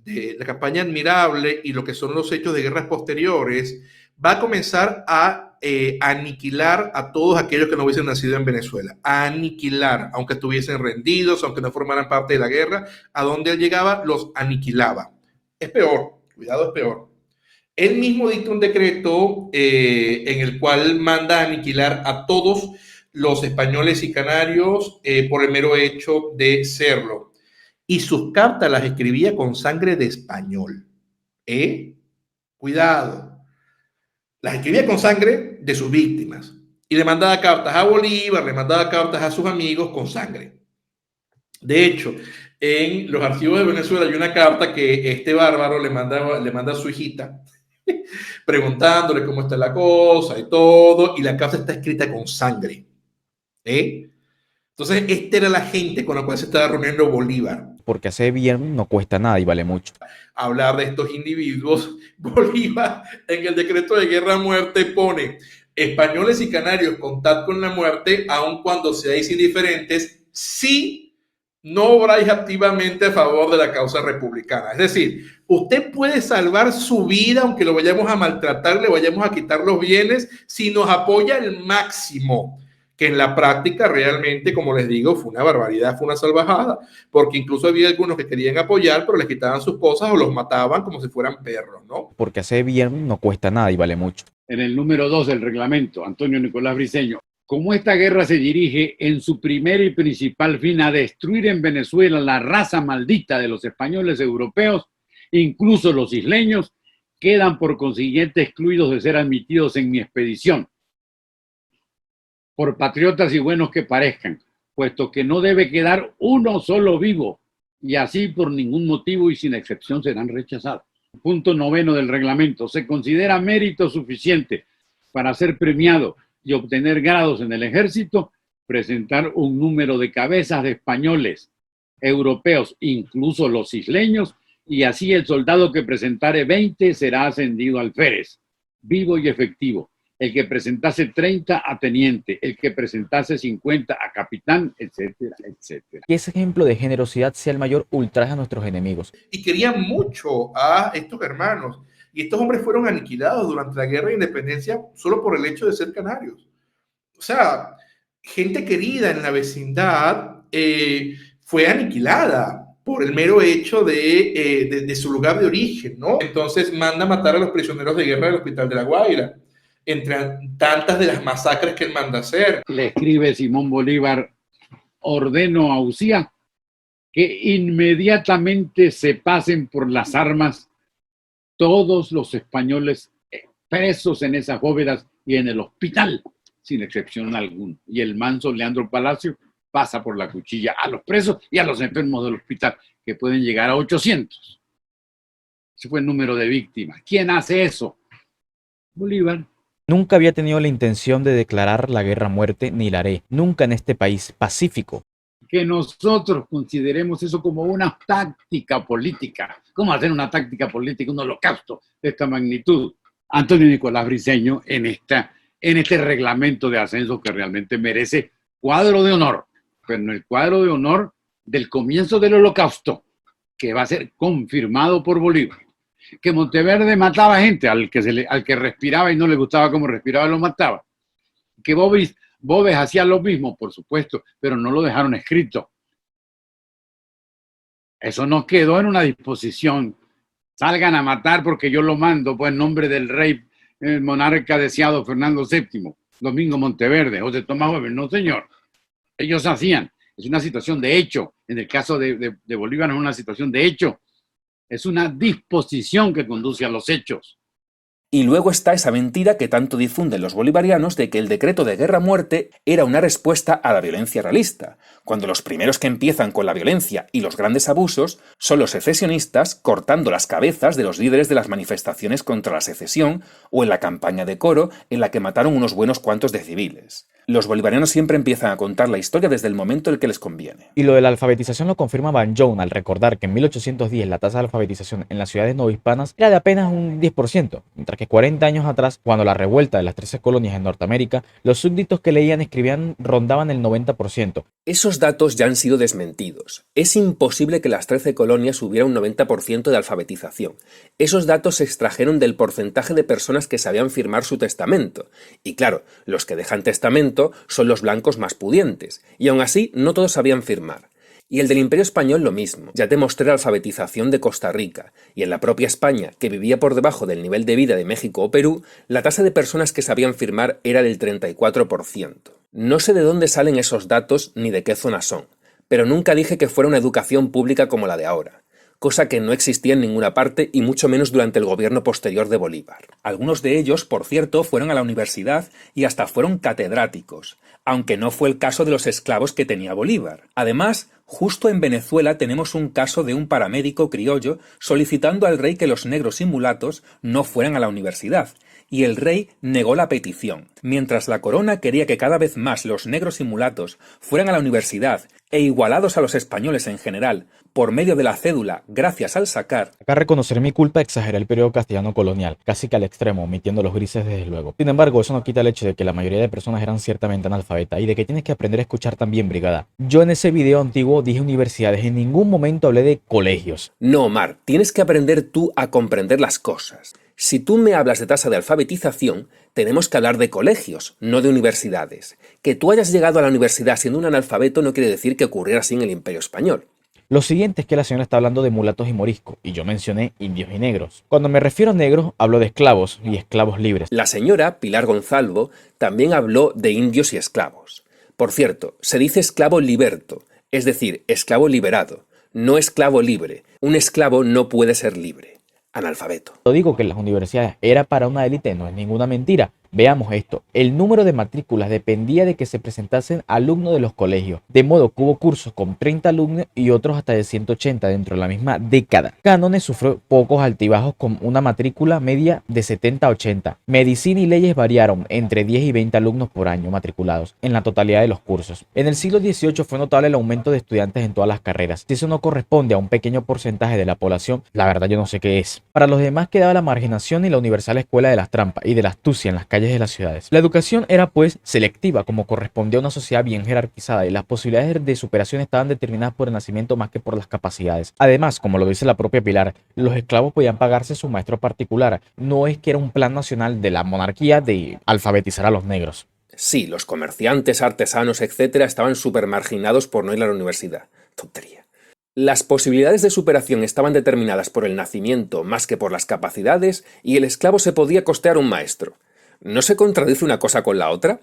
Speaker 3: la campaña admirable y lo que son los hechos de guerras posteriores, va a comenzar a aniquilar a todos aquellos que no hubiesen nacido en Venezuela, a aniquilar, aunque estuviesen rendidos, aunque no formaran parte de la guerra, a donde él llegaba los aniquilaba. Es peor, cuidado, es peor. Él mismo dicta un decreto en el cual manda a aniquilar a todos los españoles y canarios por el mero hecho de serlo. Y sus cartas las escribía con sangre de español. Cuidado. Las escribía con sangre de sus víctimas. Y le mandaba cartas a Bolívar, le mandaba cartas a sus amigos con sangre. De hecho, en los archivos de Venezuela hay una carta que este bárbaro le manda a su hijita, preguntándole cómo está la cosa y todo. Y la carta está escrita con sangre. Entonces, esta era la gente con la cual se estaba reuniendo Bolívar.
Speaker 2: Porque hacer bien no cuesta nada y vale mucho.
Speaker 3: Hablar de estos individuos, Bolívar en el decreto de guerra a muerte pone: españoles y canarios, contad con la muerte, aun cuando seáis indiferentes, si no obráis activamente a favor de la causa republicana. Es decir, usted puede salvar su vida aunque lo vayamos a maltratar, le vayamos a quitar los bienes, si nos apoya al máximo. Que en la práctica realmente, como les digo, fue una barbaridad, fue una salvajada, porque incluso había algunos que querían apoyar, pero les quitaban sus cosas o los mataban como si fueran perros, ¿no?
Speaker 2: Porque hacer bien no cuesta nada y vale mucho.
Speaker 14: En el número 2 del reglamento, Antonio Nicolás Briceño: como esta guerra se dirige en su primer y principal fin a destruir en Venezuela la raza maldita de los españoles europeos, incluso los isleños, quedan por consiguiente excluidos de ser admitidos en mi expedición, por patriotas y buenos que parezcan, puesto que no debe quedar uno solo vivo, y así por ningún motivo y sin excepción serán rechazados. Punto 9 del reglamento: se considera mérito suficiente para ser premiado y obtener grados en el ejército presentar un número de cabezas de españoles, europeos, incluso los isleños, y así el soldado que presentare 20 será ascendido al alférez, vivo y efectivo. El que presentase 30 a teniente, el que presentase 50 a capitán, etcétera, etcétera.
Speaker 2: Que ese ejemplo de generosidad sea el mayor ultraje a nuestros enemigos.
Speaker 3: Y querían mucho a estos hermanos. Y estos hombres fueron aniquilados durante la Guerra de Independencia solo por el hecho de ser canarios. O sea, gente querida en la vecindad fue aniquilada por el mero hecho de su lugar de origen, ¿no? Entonces manda a matar a los prisioneros de guerra del Hospital de La Guaira, entre tantas de las masacres que él manda hacer.
Speaker 14: Le escribe Simón Bolívar: ordeno a Usía que inmediatamente se pasen por las armas todos los españoles presos en esas bóvedas y en el hospital, sin excepción alguna. Y el manso Leandro Palacio pasa por la cuchilla a los presos y a los enfermos del hospital, que pueden llegar a 800. Ese fue el número de víctimas. ¿Quién hace eso? Bolívar.
Speaker 2: Nunca había tenido la intención de declarar la guerra a muerte, ni la haré, nunca en este país pacífico.
Speaker 14: Que nosotros consideremos eso como una táctica política. ¿Cómo hacer una táctica política, un holocausto de esta magnitud? Antonio Nicolás Briceño, en este reglamento de ascenso que realmente merece cuadro de honor, pero en el cuadro de honor del comienzo del holocausto, que va a ser confirmado por Bolívar. Que Monteverde mataba gente, al que respiraba y no le gustaba cómo respiraba, lo mataba. Que Boves hacía lo mismo, por supuesto, pero no lo dejaron escrito. Eso no quedó en una disposición. Salgan a matar porque yo lo mando, pues en nombre del rey, el monarca deseado Fernando VII, Domingo Monteverde, José Tomás Boves. No, señor. Ellos hacían. Es una situación de hecho. En el caso de Bolívar no es una situación de hecho. Es una disposición que conduce a los hechos.
Speaker 1: Y luego está esa mentira que tanto difunden los bolivarianos de que el decreto de guerra-muerte era una respuesta a la violencia realista, cuando los primeros que empiezan con la violencia y los grandes abusos son los secesionistas cortando las cabezas de los líderes de las manifestaciones contra la secesión o en la campaña de Coro en la que mataron unos buenos cuantos de civiles. Los bolivarianos siempre empiezan a contar la historia desde el momento en el que les conviene.
Speaker 2: Y lo de la alfabetización lo confirma Van Jones al recordar que en 1810 la tasa de alfabetización en las ciudades novohispanas era de apenas un 10%, mientras que 40 años atrás, cuando la revuelta de las 13 colonias en Norteamérica, los súbditos que leían y escribían rondaban el 90%.
Speaker 1: Esos datos ya han sido desmentidos. Es imposible que las 13 colonias hubiera un 90% de alfabetización. Esos datos se extrajeron del porcentaje de personas que sabían firmar su testamento. Y claro, los que dejan testamento son los blancos más pudientes, y aún así no todos sabían firmar. Y el del Imperio Español lo mismo. Ya te mostré la alfabetización de Costa Rica, y en la propia España, que vivía por debajo del nivel de vida de México o Perú, la tasa de personas que sabían firmar era del 34%. No sé de dónde salen esos datos ni de qué zona son, pero nunca dije que fuera una educación pública como la de ahora, cosa que no existía en ninguna parte y mucho menos durante el gobierno posterior de Bolívar. Algunos de ellos, por cierto, fueron a la universidad y hasta fueron catedráticos, aunque no fue el caso de los esclavos que tenía Bolívar. Además, justo en Venezuela tenemos un caso de un paramédico criollo solicitando al rey que los negros y mulatos no fueran a la universidad, y el rey negó la petición, mientras la corona quería que cada vez más los negros y mulatos fueran a la universidad e igualados a los españoles en general, por medio de la cédula, gracias al sacar.
Speaker 2: Acá reconocer mi culpa, exageré el periodo castellano colonial, casi que al extremo, omitiendo los grises desde luego. Sin embargo, eso no quita el hecho de que la mayoría de personas eran ciertamente analfabetas y de que tienes que aprender a escuchar también, brigada. Yo en ese video antiguo dije universidades, en ningún momento hablé de colegios.
Speaker 1: No, Omar, tienes que aprender tú a comprender las cosas. Si tú me hablas de tasa de alfabetización, tenemos que hablar de colegios, no de universidades. Que tú hayas llegado a la universidad siendo un analfabeto no quiere decir que ocurriera así en el Imperio Español.
Speaker 2: Lo siguiente es que la señora está hablando de mulatos y moriscos, y yo mencioné indios y negros. Cuando me refiero a negros, hablo de esclavos y esclavos libres.
Speaker 1: La señora Pilar Gonzalvo también habló de indios y esclavos. Por cierto, se dice esclavo liberto, es decir, esclavo liberado, no esclavo libre. Un esclavo no puede ser libre. Analfabeto.
Speaker 2: Lo digo que las universidades era para una élite, no es ninguna mentira. Veamos esto, el número de matrículas dependía de que se presentasen alumnos de los colegios, de modo que hubo cursos con 30 alumnos y otros hasta de 180 dentro de la misma década. Cánones sufrió pocos altibajos con una matrícula media de 70 a 80. Medicina y leyes variaron entre 10 y 20 alumnos por año matriculados en la totalidad de los cursos. En el siglo XVIII fue notable el aumento de estudiantes en todas las carreras. Si eso no corresponde a un pequeño porcentaje de la población, la verdad yo no sé qué es. Para los demás quedaba la marginación y la universal escuela de las trampas y de la astucia en las calles de las ciudades. La educación era pues selectiva, como correspondía a una sociedad bien jerarquizada, y las posibilidades de superación estaban determinadas por el nacimiento más que por las capacidades. Además, como lo dice la propia Pilar, los esclavos podían pagarse su maestro particular. No es que era un plan nacional de la monarquía de alfabetizar a los negros.
Speaker 1: Sí, los comerciantes, artesanos, etcétera, estaban súper marginados por no ir a la universidad. Tontería. Las posibilidades de superación estaban determinadas por el nacimiento más que por las capacidades, y el esclavo se podía costear un maestro. ¿No se contradice una cosa con la otra?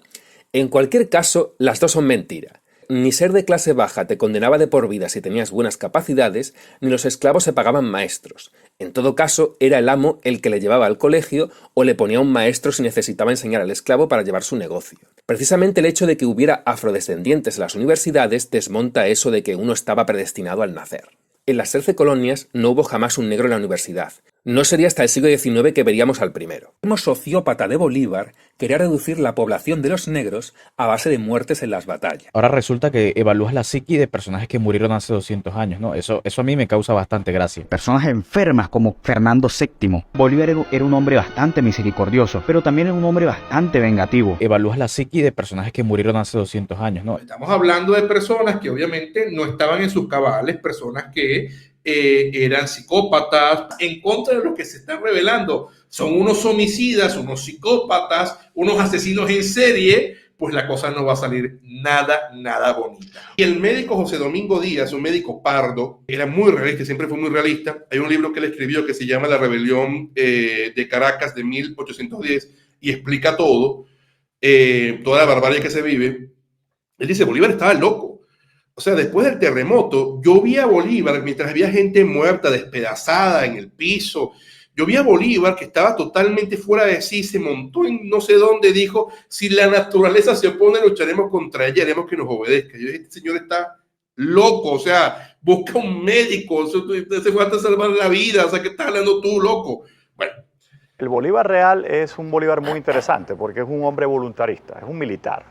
Speaker 1: En cualquier caso, las dos son mentira. Ni ser de clase baja te condenaba de por vida si tenías buenas capacidades, ni los esclavos se pagaban maestros. En todo caso, era el amo el que le llevaba al colegio o le ponía un maestro si necesitaba enseñar al esclavo para llevar su negocio. Precisamente el hecho de que hubiera afrodescendientes en las universidades desmonta eso de que uno estaba predestinado al nacer. En las 13 colonias no hubo jamás un negro en la universidad. No sería hasta el siglo XIX que veríamos al primero. El sociópata de Bolívar quería reducir la población de los negros a base de muertes en las batallas.
Speaker 2: Ahora resulta que evalúas la psiqui de personajes que murieron hace 200 años, ¿no? Eso a mí me causa bastante gracia.
Speaker 16: Personas enfermas como Fernando VII. Bolívar era un hombre bastante misericordioso, pero también era un hombre bastante vengativo.
Speaker 2: Evalúas la psiqui de personajes que murieron hace 200 años, ¿no?
Speaker 3: Estamos hablando de personas que obviamente no estaban en sus cabales, personas que eran psicópatas, en contra de lo que se están revelando. Son unos homicidas, unos psicópatas, unos asesinos en serie, pues la cosa no va a salir nada bonita. Y el médico José Domingo Díaz, un médico pardo, era muy realista, siempre fue muy realista. Hay un libro que él escribió que se llama La Rebelión de Caracas de 1810 y explica todo, toda la barbarie que se vive. Él dice, Bolívar estaba loco. O sea, después del terremoto, yo vi a Bolívar mientras había gente muerta, despedazada en el piso. Yo vi a Bolívar que estaba totalmente fuera de sí, se montó en no sé dónde, dijo, si la naturaleza se opone, lucharemos contra ella, haremos que nos obedezca. Yo dije, este señor está loco, o sea, busca un médico, se fue a salvar la vida, o sea, ¿qué estás hablando tú, loco? Bueno.
Speaker 15: El Bolívar real es un Bolívar muy interesante porque es un hombre voluntarista, es un militar,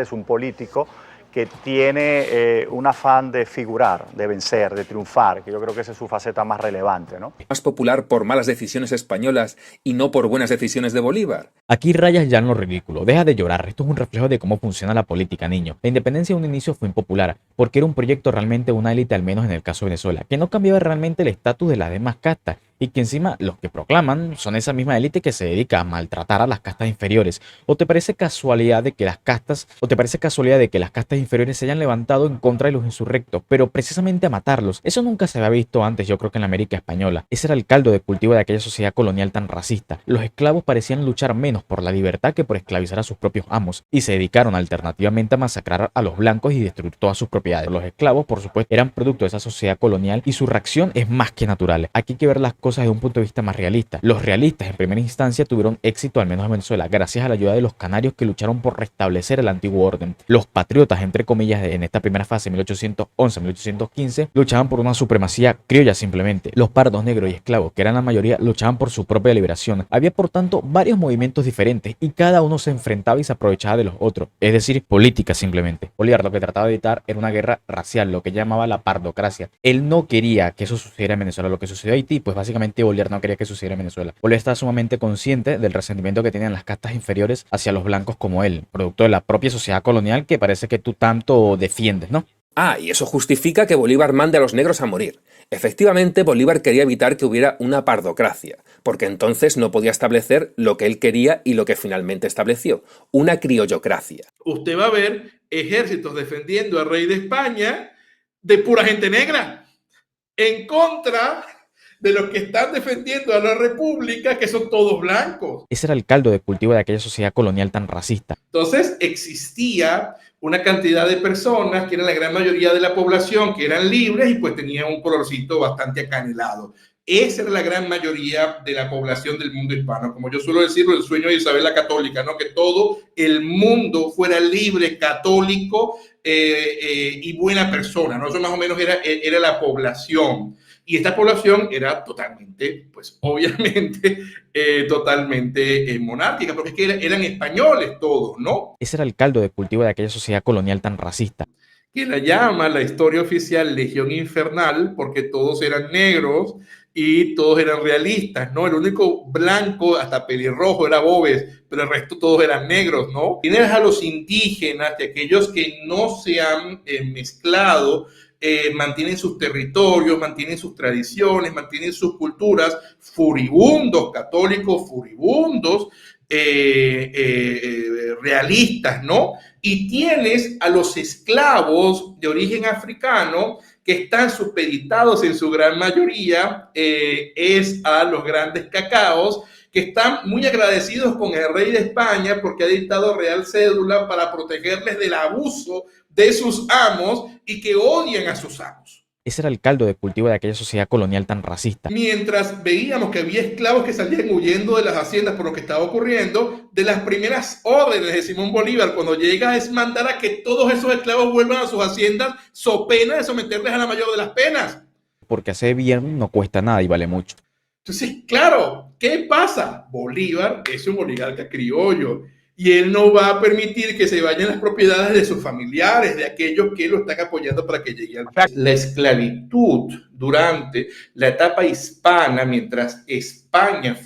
Speaker 15: es un político que tiene un afán de figurar, de vencer, de triunfar, que yo creo que esa es su faceta más relevante, ¿no?
Speaker 1: Más popular por malas decisiones españolas y no por buenas decisiones de Bolívar.
Speaker 2: Aquí rayas ya en lo ridículo. Deja de llorar. Esto es un reflejo de cómo funciona la política, niño. La independencia en un inicio fue impopular, porque era un proyecto realmente una élite, al menos en el caso de Venezuela, que no cambiaba realmente el estatus de las demás castas, y que encima los que proclaman son esa misma élite que se dedica a maltratar a las castas inferiores. ¿O te parece casualidad de que las castas inferiores se hayan levantado en contra de los insurrectos, pero precisamente a matarlos? Eso nunca se había visto antes, yo creo que en la América española. Ese era el caldo de cultivo de aquella sociedad colonial tan racista. Los esclavos parecían luchar menos por la libertad que por esclavizar a sus propios amos, y se dedicaron alternativamente a masacrar a los blancos y destruir todas sus propiedades. Los esclavos, por supuesto, eran producto de esa sociedad colonial y su reacción es más que natural. Aquí hay que ver las cosas desde un punto de vista más realista. Los realistas en primera instancia tuvieron éxito, al menos en Venezuela, gracias a la ayuda de los canarios que lucharon por restablecer el antiguo orden. Los patriotas, entre comillas, en esta primera fase, 1811-1815, luchaban por una supremacía criolla simplemente. Los pardos, negros y esclavos, que eran la mayoría, luchaban por su propia liberación. Había, por tanto, varios movimientos diferentes y cada uno se enfrentaba y se aprovechaba de los otros, es decir, política simplemente. Bolívar lo que trataba de evitar era una guerra racial, lo que llamaba la pardocracia. Él no quería que eso sucediera en Venezuela. Lo que sucedió en Haití, pues básicamente Bolívar no quería que sucediera en Venezuela. Bolívar estaba sumamente consciente del resentimiento que tenían las castas inferiores hacia los blancos como él, producto de la propia sociedad colonial que parece que tú tanto defiendes, ¿no?
Speaker 1: Ah, y eso justifica que Bolívar mande a los negros a morir. Efectivamente, Bolívar quería evitar que hubiera una pardocracia, porque entonces no podía establecer lo que él quería y lo que finalmente estableció, una criollocracia.
Speaker 3: Usted va a ver ejércitos defendiendo al rey de España de pura gente negra, en contra de los que están defendiendo a la república, que son todos blancos.
Speaker 2: Ese era el caldo de cultivo de aquella sociedad colonial tan racista.
Speaker 3: Entonces existía una cantidad de personas que eran la gran mayoría de la población, que eran libres y pues tenían un colorcito bastante acanelado. Esa era la gran mayoría de la población del mundo hispano. Como yo suelo decirlo, el sueño de Isabel la Católica, ¿no? Que todo el mundo fuera libre, católico y buena persona, ¿no? Eso más o menos era la población. Y esta población era totalmente, pues obviamente, totalmente monárquica, porque es que eran españoles todos, ¿no?
Speaker 2: Ese era el caldo de cultivo de aquella sociedad colonial tan racista.
Speaker 3: Que la llama la historia oficial Legión Infernal, porque todos eran negros y todos eran realistas, ¿no? El único blanco, hasta pelirrojo, era Boves, pero el resto todos eran negros, ¿no? Tienes a los indígenas, de aquellos que no se han mezclado, mantienen sus territorios, mantienen sus tradiciones, mantienen sus culturas, furibundos, católicos furibundos, realistas, ¿no? Y tienes a los esclavos de origen africano que están supeditados en su gran mayoría, es a los grandes cacaos, que están muy agradecidos con el rey de España porque ha dictado Real Cédula para protegerles del abuso de sus amos y que odian a sus amos.
Speaker 2: Ese era el caldo de cultivo de aquella sociedad colonial tan racista.
Speaker 3: Mientras veíamos que había esclavos que salían huyendo de las haciendas por lo que estaba ocurriendo, de las primeras órdenes de Simón Bolívar cuando llega es mandar a que todos esos esclavos vuelvan a sus haciendas so pena de someterles a la mayor de las penas.
Speaker 2: Porque hacer bien no cuesta nada y vale mucho.
Speaker 3: Entonces, claro, ¿qué pasa? Bolívar es un oligarca criollo y él no va a permitir que se vayan las propiedades de sus familiares, de aquellos que lo están apoyando para que llegue al poder. La esclavitud durante la etapa hispana, mientras España,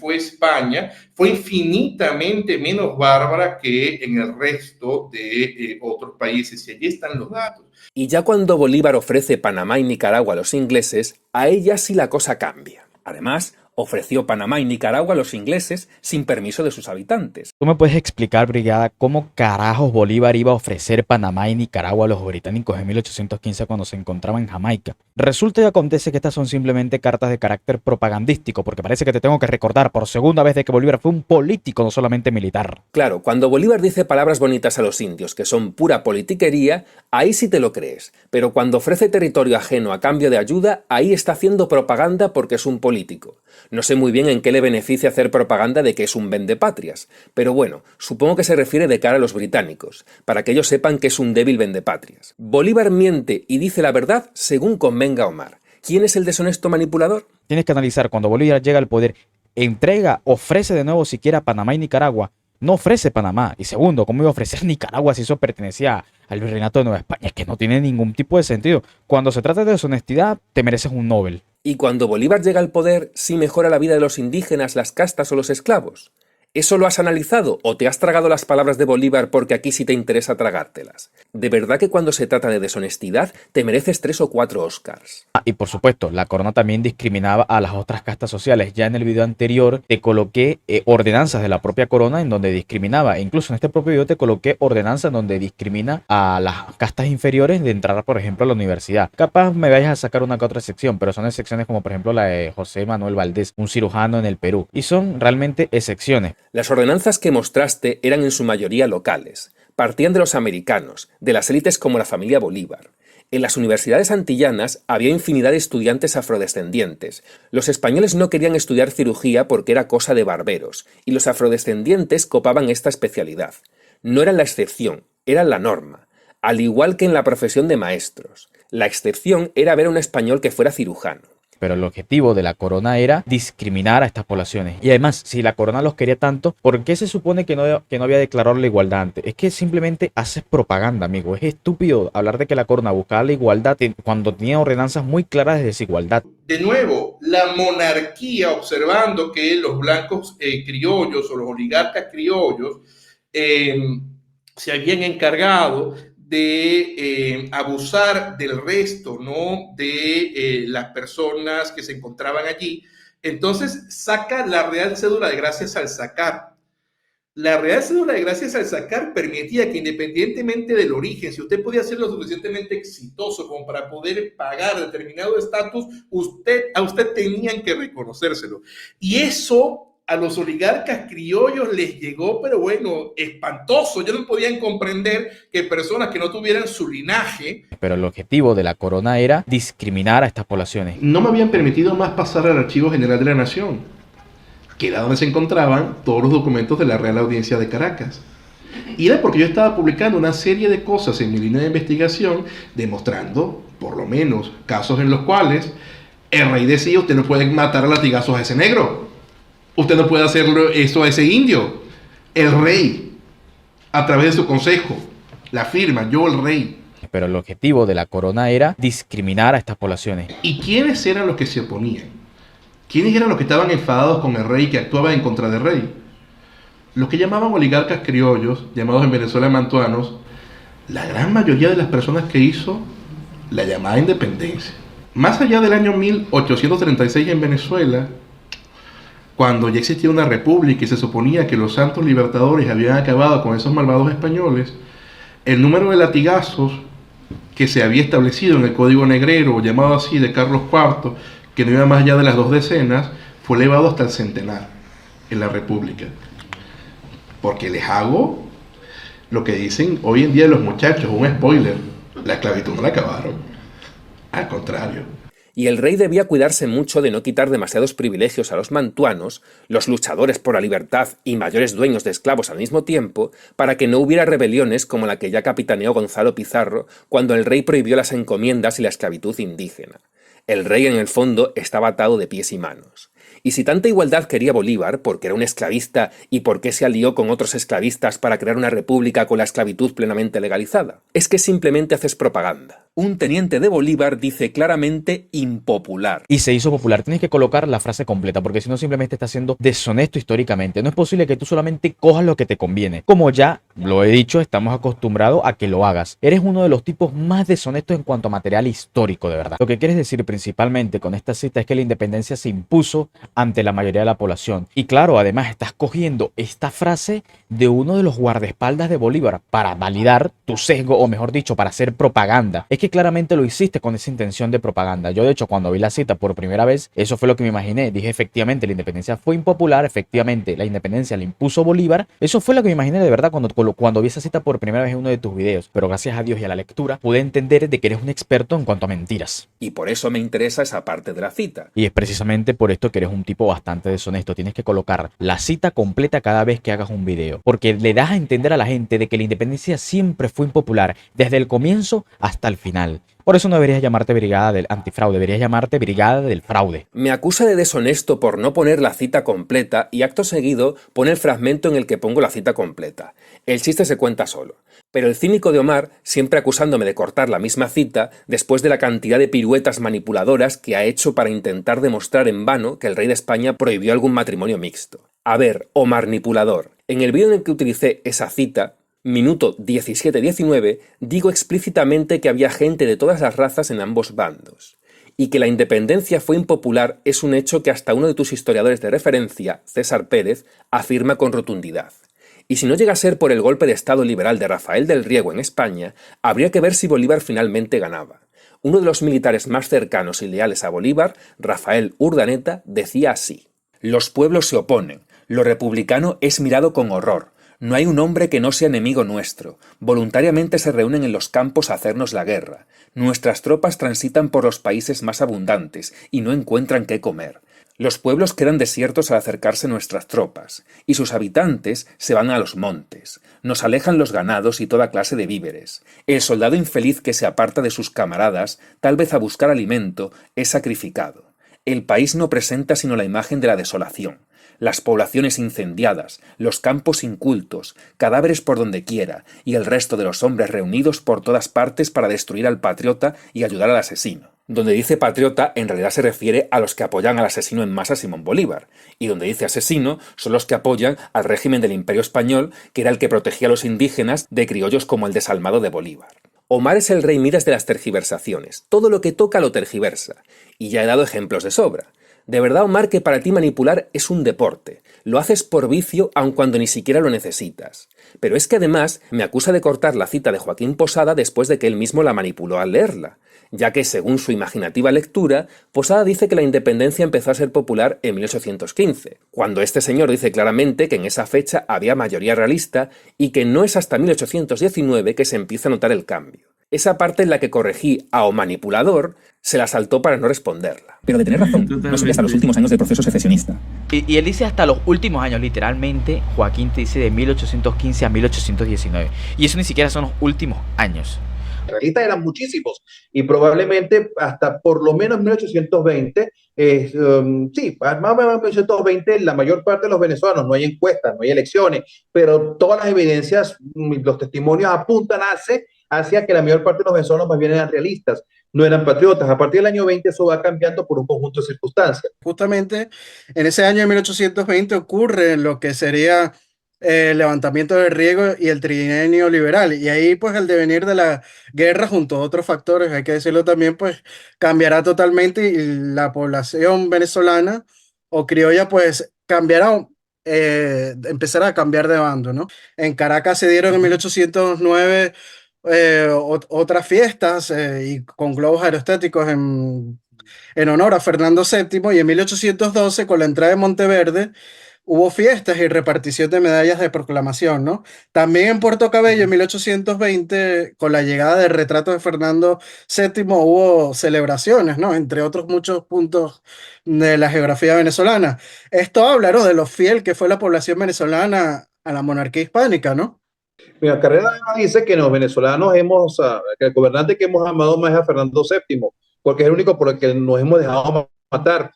Speaker 3: fue infinitamente menos bárbara que en el resto de otros países. Y allí están los datos.
Speaker 1: Y ya cuando Bolívar ofrece Panamá y Nicaragua a los ingleses, a ella sí la cosa cambia. Además, Ofreció Panamá y Nicaragua a los ingleses sin permiso de sus habitantes.
Speaker 2: ¿Tú me puedes explicar, Brigada, cómo carajos Bolívar iba a ofrecer Panamá y Nicaragua a los británicos en 1815 cuando se encontraban en Jamaica? Resulta y acontece que estas son simplemente cartas de carácter propagandístico, porque parece que te tengo que recordar por segunda vez de que Bolívar fue un político, no solamente militar.
Speaker 1: Claro, cuando Bolívar dice palabras bonitas a los indios que son pura politiquería, ahí sí te lo crees, pero cuando ofrece territorio ajeno a cambio de ayuda, ahí está haciendo propaganda porque es un político. No sé muy bien en qué le beneficia hacer propaganda de que es un vendepatrias, pero bueno, supongo que se refiere de cara a los británicos, para que ellos sepan que es un débil vendepatrias. Bolívar miente y dice la verdad según convenga Omar. ¿Quién es el deshonesto manipulador?
Speaker 2: Tienes que analizar, cuando Bolívar llega al poder, ofrece de nuevo siquiera Panamá y Nicaragua. No ofrece Panamá. Y segundo, ¿cómo iba a ofrecer Nicaragua si eso pertenecía al virreinato de Nueva España? Es que no tiene ningún tipo de sentido. Cuando se trata de deshonestidad, te mereces un Nobel.
Speaker 1: Y cuando Bolívar llega al poder, ¿sí mejora la vida de los indígenas, las castas o los esclavos? ¿Eso lo has analizado o te has tragado las palabras de Bolívar porque aquí sí te interesa tragártelas? De verdad que cuando se trata de deshonestidad te mereces 3 o 4 Oscars.
Speaker 2: Y por supuesto, la corona también discriminaba a las otras castas sociales. Ya en el video anterior te coloqué ordenanzas de la propia corona en donde discriminaba. E incluso en este propio video te coloqué ordenanzas en donde discrimina a las castas inferiores de entrar, por ejemplo, a la universidad. Capaz me vayas a sacar una que otra sección, pero son excepciones como por ejemplo la de José Manuel Valdés, un cirujano en el Perú. Y son realmente excepciones.
Speaker 1: Las ordenanzas que mostraste eran en su mayoría locales. Partían de los americanos, de las élites como la familia Bolívar. En las universidades antillanas había infinidad de estudiantes afrodescendientes. Los españoles no querían estudiar cirugía porque era cosa de barberos, y los afrodescendientes copaban esta especialidad. No eran la excepción, eran la norma, al igual que en la profesión de maestros. La excepción era ver a un español que fuera cirujano.
Speaker 2: Pero el objetivo de la corona era discriminar a estas poblaciones. Y además, si la corona los quería tanto, ¿por qué se supone que no había declarado la igualdad antes? Es que simplemente haces propaganda, amigo. Es estúpido hablar de que la corona buscaba la igualdad cuando tenía ordenanzas muy claras de desigualdad.
Speaker 3: De nuevo, la monarquía, observando que los blancos criollos o los oligarcas criollos se habían encargado de abusar del resto, ¿no? De las personas que se encontraban allí. Entonces saca la Real Cédula de Gracias al Sacar. La Real Cédula de Gracias al Sacar permitía que independientemente del origen, si usted podía ser lo suficientemente exitoso como para poder pagar determinado estatus, a usted tenían que reconocérselo. Y eso a los oligarcas criollos les llegó, pero bueno, espantoso. Ellos no podían comprender que personas que no tuvieran su linaje.
Speaker 2: Pero el objetivo de la corona era discriminar a estas poblaciones.
Speaker 3: No me habían permitido más pasar al Archivo General de la Nación, que era donde se encontraban todos los documentos de la Real Audiencia de Caracas. Y era porque yo estaba publicando una serie de cosas en mi línea de investigación, demostrando, por lo menos, casos en los cuales el rey decía: usted no puede matar a latigazos a ese negro. Usted no puede hacerlo eso a ese indio. El rey, a través de su consejo, la firma, yo el rey.
Speaker 2: Pero el objetivo de la corona era discriminar a estas poblaciones.
Speaker 3: ¿Y quiénes eran los que se oponían? ¿Quiénes eran los que estaban enfadados con el rey y que actuaban en contra del rey? Los que llamaban oligarcas criollos, llamados en Venezuela mantuanos, la gran mayoría de las personas que hizo la llamada independencia. Más allá del año 1836 en Venezuela, cuando ya existía una república y se suponía que los santos libertadores habían acabado con esos malvados españoles, el número de latigazos que se había establecido en el Código Negrero, llamado así, de Carlos IV, que no iba más allá de las 2 decenas, fue elevado hasta el centenar en la república. Porque les hago lo que dicen hoy en día los muchachos, un spoiler: la esclavitud no la acabaron. Al contrario.
Speaker 1: Y el rey debía cuidarse mucho de no quitar demasiados privilegios a los mantuanos, los luchadores por la libertad y mayores dueños de esclavos al mismo tiempo, para que no hubiera rebeliones como la que ya capitaneó Gonzalo Pizarro cuando el rey prohibió las encomiendas y la esclavitud indígena. El rey, en el fondo, estaba atado de pies y manos. Y si tanta igualdad quería Bolívar, porque era un esclavista, y por qué se alió con otros esclavistas para crear una república con la esclavitud plenamente legalizada, es que simplemente haces propaganda. Un teniente de Bolívar dice claramente impopular.
Speaker 2: Y se hizo popular. Tienes que colocar la frase completa, porque si no simplemente estás siendo deshonesto históricamente. No es posible que tú solamente cojas lo que te conviene. Como ya Lo he dicho, estamos acostumbrados a que lo hagas. Eres uno de los tipos más deshonestos en cuanto a material histórico, de verdad. Lo que quieres decir principalmente con esta cita es que la independencia se impuso ante la mayoría de la población. Y claro, además estás cogiendo esta frase de uno de los guardaespaldas de Bolívar para validar tu sesgo, o mejor dicho, para hacer propaganda. Es que claramente lo hiciste con esa intención de propaganda. Yo, de hecho, cuando vi la cita por primera vez, eso fue lo que me imaginé. Dije, efectivamente, la independencia fue impopular, efectivamente, la independencia la impuso Bolívar. Eso fue lo que me imaginé de verdad cuando vi esa cita por primera vez en uno de tus videos. Pero gracias a Dios y a la lectura, pude entender de que eres un experto en cuanto a mentiras.
Speaker 1: Y por eso me interesa esa parte de la cita.
Speaker 2: Y es precisamente por esto que eres un tipo bastante deshonesto. Tienes que colocar la cita completa cada vez que hagas un video, porque le das a entender a la gente de que la independencia siempre fue impopular, desde el comienzo hasta el final. Por eso no deberías llamarte Brigada del Antifraude, deberías llamarte Brigada del Fraude.
Speaker 1: Me acusa de deshonesto por no poner la cita completa y acto seguido pone el fragmento en el que pongo la cita completa. El chiste se cuenta solo. Pero el cínico de Omar, siempre acusándome de cortar la misma cita, después de la cantidad de piruetas manipuladoras que ha hecho para intentar demostrar en vano que el rey de España prohibió algún matrimonio mixto. A ver, Omar manipulador, en el vídeo en el que utilicé esa cita, minuto 17-19, digo explícitamente que había gente de todas las razas en ambos bandos. Y que la independencia fue impopular es un hecho que hasta uno de tus historiadores de referencia, César Pérez, afirma con rotundidad. Y si no llega a ser por el golpe de estado liberal de Rafael del Riego en España, habría que ver si Bolívar finalmente ganaba. Uno de los militares más cercanos y leales a Bolívar, Rafael Urdaneta, decía así: «Los pueblos se oponen, lo republicano es mirado con horror. No hay un hombre que no sea enemigo nuestro. Voluntariamente se reúnen en los campos a hacernos la guerra. Nuestras tropas transitan por los países más abundantes y no encuentran qué comer. Los pueblos quedan desiertos al acercarse nuestras tropas, y sus habitantes se van a los montes. Nos alejan los ganados y toda clase de víveres. El soldado infeliz que se aparta de sus camaradas, tal vez a buscar alimento, es sacrificado. El país no presenta sino la imagen de la desolación. Las poblaciones incendiadas, los campos incultos, cadáveres por donde quiera, y el resto de los hombres reunidos por todas partes para destruir al patriota y ayudar al asesino». Donde dice patriota en realidad se refiere a los que apoyan al asesino en masa Simón Bolívar, y donde dice asesino son los que apoyan al régimen del Imperio Español, que era el que protegía a los indígenas de criollos como el desalmado de Bolívar. Omar es el rey Midas de las tergiversaciones, todo lo que toca lo tergiversa, y ya he dado ejemplos de sobra. De verdad, Omar, que para ti manipular es un deporte. Lo haces por vicio aun cuando ni siquiera lo necesitas. Pero es que además me acusa de cortar la cita de Joaquín Posada después de que él mismo la manipuló al leerla, ya que según su imaginativa lectura, Posada dice que la independencia empezó a ser popular en 1815, cuando este señor dice claramente que en esa fecha había mayoría realista y que no es hasta 1819 que se empieza a notar el cambio. Esa parte en la que corregí a O manipulador se la saltó para no responderla. Pero de tener razón, no subí hasta los últimos años del proceso secesionista.
Speaker 16: Y él dice hasta los últimos años, literalmente, Joaquín te dice de 1815 a 1819. Y eso ni siquiera son los últimos años.
Speaker 17: Realistas eran muchísimos y probablemente hasta por lo menos 1820, sí, más o menos 1820 la mayor parte de los venezolanos, no hay encuestas, no hay elecciones, pero todas las evidencias, los testimonios apuntan hacia que la mayor parte de los venezolanos más bien eran realistas, no eran patriotas. A partir del año 20 eso va cambiando por un conjunto de circunstancias.
Speaker 18: Justamente en ese año de 1820 ocurre lo que sería el levantamiento del Riego y el trienio liberal, y ahí pues el devenir de la guerra junto a otros factores, hay que decirlo también, pues cambiará totalmente y la población venezolana o criolla pues cambiará, empezará a cambiar de bando, ¿no? En Caracas se dieron en 1809 otras fiestas y con globos aerostáticos en honor a Fernando VII, y en 1812 con la entrada de Monteverde hubo fiestas y repartición de medallas de proclamación, ¿no? También en Puerto Cabello, en 1820, con la llegada del retrato de Fernando VII, hubo celebraciones, ¿no? Entre otros muchos puntos de la geografía venezolana. Esto habla, ¿no?, de lo fiel que fue la población venezolana a la monarquía hispánica, ¿no?
Speaker 17: Mira, Carrera dice que los venezolanos que el gobernante que hemos amado más es a Fernando VII, porque es el único por el que nos hemos dejado matar.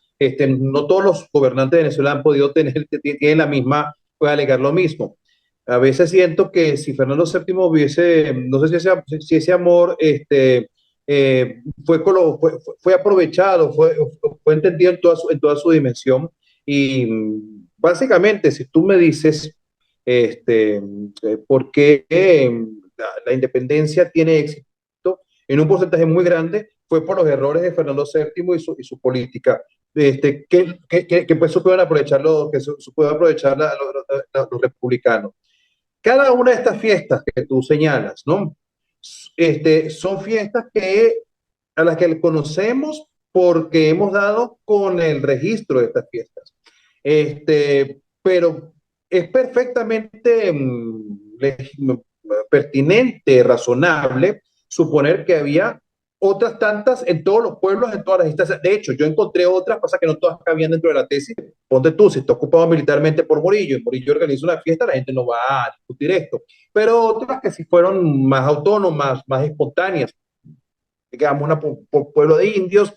Speaker 17: No todos los gobernantes de Venezuela han podido tienen la misma, puede alegar lo mismo. A veces siento que si Fernando VII hubiese, no sé si ese amor fue aprovechado, fue entendido en toda su dimensión. Y básicamente, si tú me dices por qué la independencia tiene éxito en un porcentaje muy grande fue por los errores de Fernando VII y su política, que pues supieron aprovechar los republicanos. Cada una de estas fiestas que tú señalas, ¿no? Son fiestas a las que conocemos porque hemos dado con el registro de estas fiestas. Pero es perfectamente pertinente, razonable, suponer que había otras tantas en todos los pueblos, en todas las instancias. De hecho, yo encontré otras, pasa que no todas cabían dentro de la tesis. Ponte tú, si está ocupado militarmente por Morillo, y Morillo organiza una fiesta, la gente no va a discutir esto. Pero otras que sí fueron más autónomas, más espontáneas. Digamos, pueblo de indios,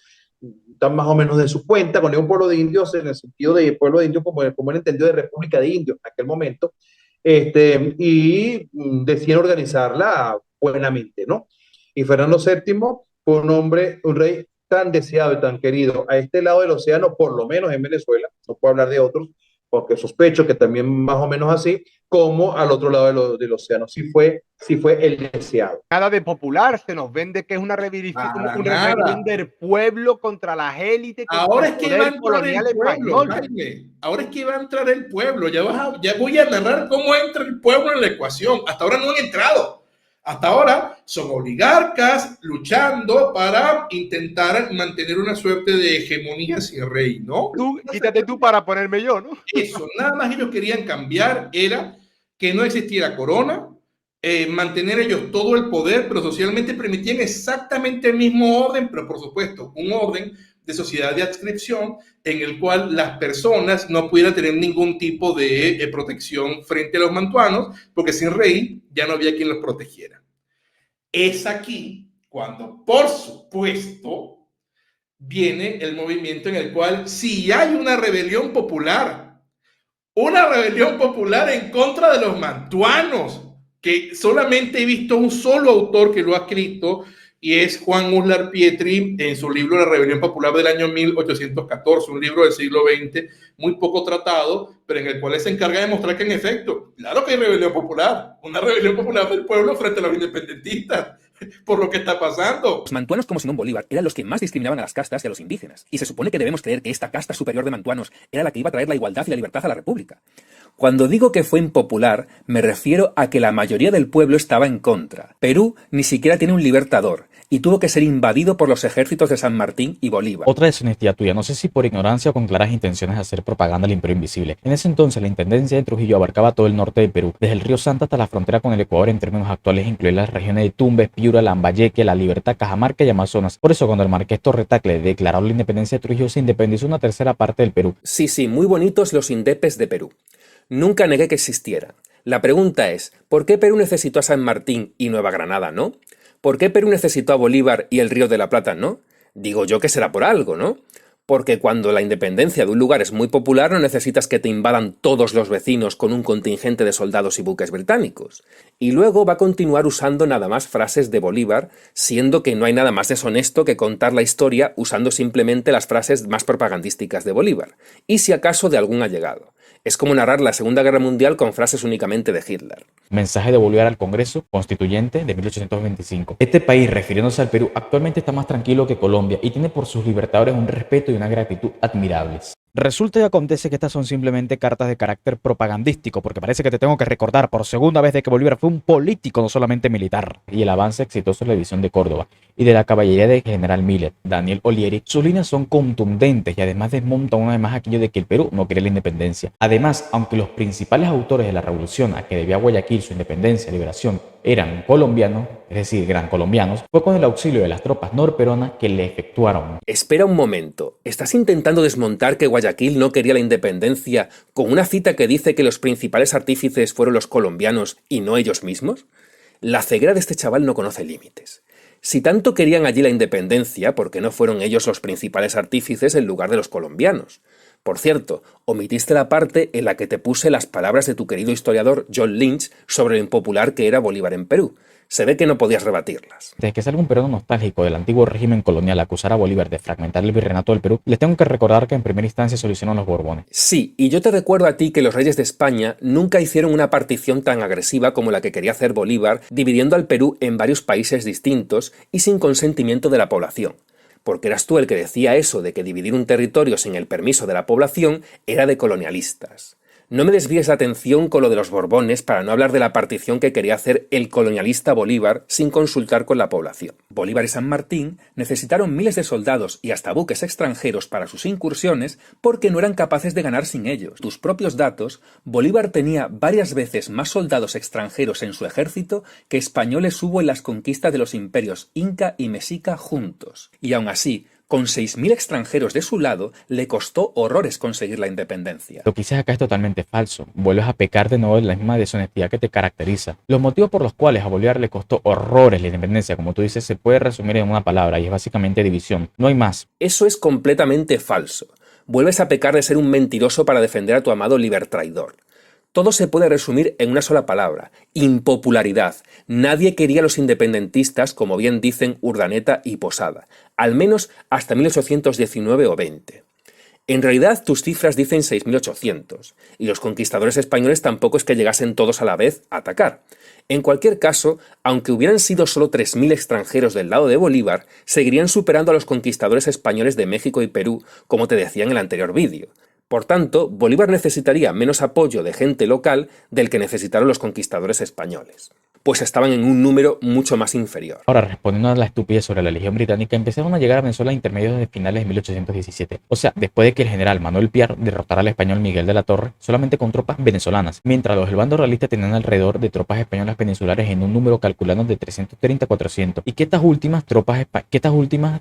Speaker 17: están más o menos de su cuenta, con un pueblo de indios en el sentido de pueblo de indios como el entendido de República de Indios en aquel momento, y deciden organizarla buenamente, ¿no? Y Fernando VII fue un rey tan deseado y tan querido a este lado del océano, por lo menos en Venezuela, no puedo hablar de otros, porque sospecho que también más o menos así, como al otro lado del océano. Sí fue el deseado.
Speaker 19: Nada de popular, se nos vende que es una rebelión del pueblo contra las élites.
Speaker 3: Ahora es que va a entrar el pueblo, Jaime. Ahora es que va a entrar el pueblo. Ya voy a narrar cómo entra el pueblo en la ecuación. Hasta ahora no han entrado. Hasta ahora son oligarcas luchando para intentar mantener una suerte de hegemonía sin rey, ¿no?
Speaker 19: Quítate tú para ponerme yo, ¿no?
Speaker 3: Eso, nada más ellos querían cambiar era que no existiera corona, mantener ellos todo el poder, pero socialmente permitían exactamente el mismo orden, pero por supuesto, un orden de sociedad de adscripción en el cual las personas no pudieran tener ningún tipo de protección frente a los mantuanos, porque sin rey ya no había quien los protegiera. Es aquí cuando, por supuesto, viene el movimiento en el cual si hay una rebelión popular en contra de los mantuanos, que solamente he visto un solo autor que lo ha escrito, y es Juan Uslar Pietri en su libro La Rebelión Popular del año 1814, un libro del siglo XX, muy poco tratado, pero en el cual se encarga de mostrar que en efecto, claro que hay rebelión popular, una rebelión popular del pueblo frente a los independentistas, por lo que está pasando.
Speaker 1: Los mantuanos como Simón Bolívar eran los que más discriminaban a las castas y a los indígenas, y se supone que debemos creer que esta casta superior de mantuanos era la que iba a traer la igualdad y la libertad a la República. Cuando digo que fue impopular, me refiero a que la mayoría del pueblo estaba en contra. Perú ni siquiera tiene un libertador, y tuvo que ser invadido por los ejércitos de San Martín y Bolívar.
Speaker 2: Otra deshonestidad tuya, no sé si por ignorancia o con claras intenciones de hacer propaganda al Imperio Invisible. En ese entonces la intendencia de Trujillo abarcaba todo el norte de Perú, desde el río Santa hasta la frontera con el Ecuador. En términos actuales incluye las regiones de Tumbes, Piura, Lambayeque, La Libertad, Cajamarca y Amazonas. Por eso cuando el marqués Torretacle declaró la independencia de Trujillo, se independizó una tercera parte del Perú.
Speaker 1: Sí, muy bonitos los indepes de Perú. Nunca negué que existieran. La pregunta es, ¿por qué Perú necesitó a San Martín y Nueva Granada, no? ¿Por qué Perú necesitó a Bolívar y el Río de la Plata, no? Digo yo que será por algo, ¿no? Porque cuando la independencia de un lugar es muy popular no necesitas que te invadan todos los vecinos con un contingente de soldados y buques británicos. Y luego va a continuar usando nada más frases de Bolívar, siendo que no hay nada más deshonesto que contar la historia usando simplemente las frases más propagandísticas de Bolívar, y si acaso de algún allegado. Es como narrar la Segunda Guerra Mundial con frases únicamente de Hitler.
Speaker 2: Mensaje de Bolívar al Congreso Constituyente de 1825. Este país, refiriéndose al Perú, actualmente está más tranquilo que Colombia y tiene por sus libertadores un respeto y una gratitud admirables. Resulta y acontece que estas son simplemente cartas de carácter propagandístico, porque parece que te tengo que recordar por segunda vez de que Bolívar fue un político, no solamente militar. Y el avance exitoso de la división de Córdoba y de la caballería de General Millet, Daniel Olieri, sus líneas son contundentes y además desmontan una vez más aquello de que el Perú no quiere la independencia. Además, aunque los principales autores de la revolución a que debía Guayaquil su independencia y liberación eran colombianos, es decir, gran colombianos, fue con el auxilio de las tropas norperonas que le efectuaron.
Speaker 1: Espera un momento, ¿estás intentando desmontar que Guayaquil no quería la independencia con una cita que dice que los principales artífices fueron los colombianos y no ellos mismos? La ceguera de este chaval no conoce límites. Si tanto querían allí la independencia, ¿por qué no fueron ellos los principales artífices en lugar de los colombianos? Por cierto, omitiste la parte en la que te puse las palabras de tu querido historiador John Lynch sobre lo impopular que era Bolívar en Perú. Se ve que no podías rebatirlas.
Speaker 2: Desde que salga un peruano nostálgico del antiguo régimen colonial acusar a Bolívar de fragmentar el virreinato del Perú, les tengo que recordar que en primera instancia se lo hicieron los Borbones.
Speaker 1: Sí, y yo te recuerdo a ti que los reyes de España nunca hicieron una partición tan agresiva como la que quería hacer Bolívar, dividiendo al Perú en varios países distintos y sin consentimiento de la población. Porque eras tú el que decía eso de que dividir un territorio sin el permiso de la población era de colonialistas. No me desvíes la atención con lo de los Borbones para no hablar de la partición que quería hacer el colonialista Bolívar sin consultar con la población. Bolívar y San Martín necesitaron miles de soldados y hasta buques extranjeros para sus incursiones porque no eran capaces de ganar sin ellos. Tus propios datos, Bolívar tenía varias veces más soldados extranjeros en su ejército que españoles hubo en las conquistas de los imperios Inca y Mexica juntos. Y aún así, con 6.000 extranjeros de su lado, le costó horrores conseguir la independencia.
Speaker 2: Lo que dices acá es totalmente falso. Vuelves a pecar de nuevo de la misma deshonestidad que te caracteriza. Los motivos por los cuales a Bolívar le costó horrores la independencia, como tú dices, se puede resumir en una palabra y es básicamente división. No hay más.
Speaker 1: Eso es completamente falso. Vuelves a pecar de ser un mentiroso para defender a tu amado libertraidor. Todo se puede resumir en una sola palabra: impopularidad. Nadie quería a los independentistas, como bien dicen Urdaneta y Posada, al menos hasta 1819 o 20. En realidad tus cifras dicen 6.800, y los conquistadores españoles tampoco es que llegasen todos a la vez a atacar. En cualquier caso, aunque hubieran sido solo 3.000 extranjeros del lado de Bolívar, seguirían superando a los conquistadores españoles de México y Perú, como te decía en el anterior vídeo. Por tanto, Bolívar necesitaría menos apoyo de gente local del que necesitaron los conquistadores españoles, pues estaban en un número mucho más inferior.
Speaker 2: Ahora, respondiendo a la estupidez sobre la Legión Británica, empezaron a llegar a Venezuela a intermedios de finales de 1817. O sea, después de que el general Manuel Piar derrotara al español Miguel de la Torre, solamente con tropas venezolanas, mientras los del bando realista tenían alrededor de tropas españolas peninsulares en un número calculado de 330 a 400, y que estas últimas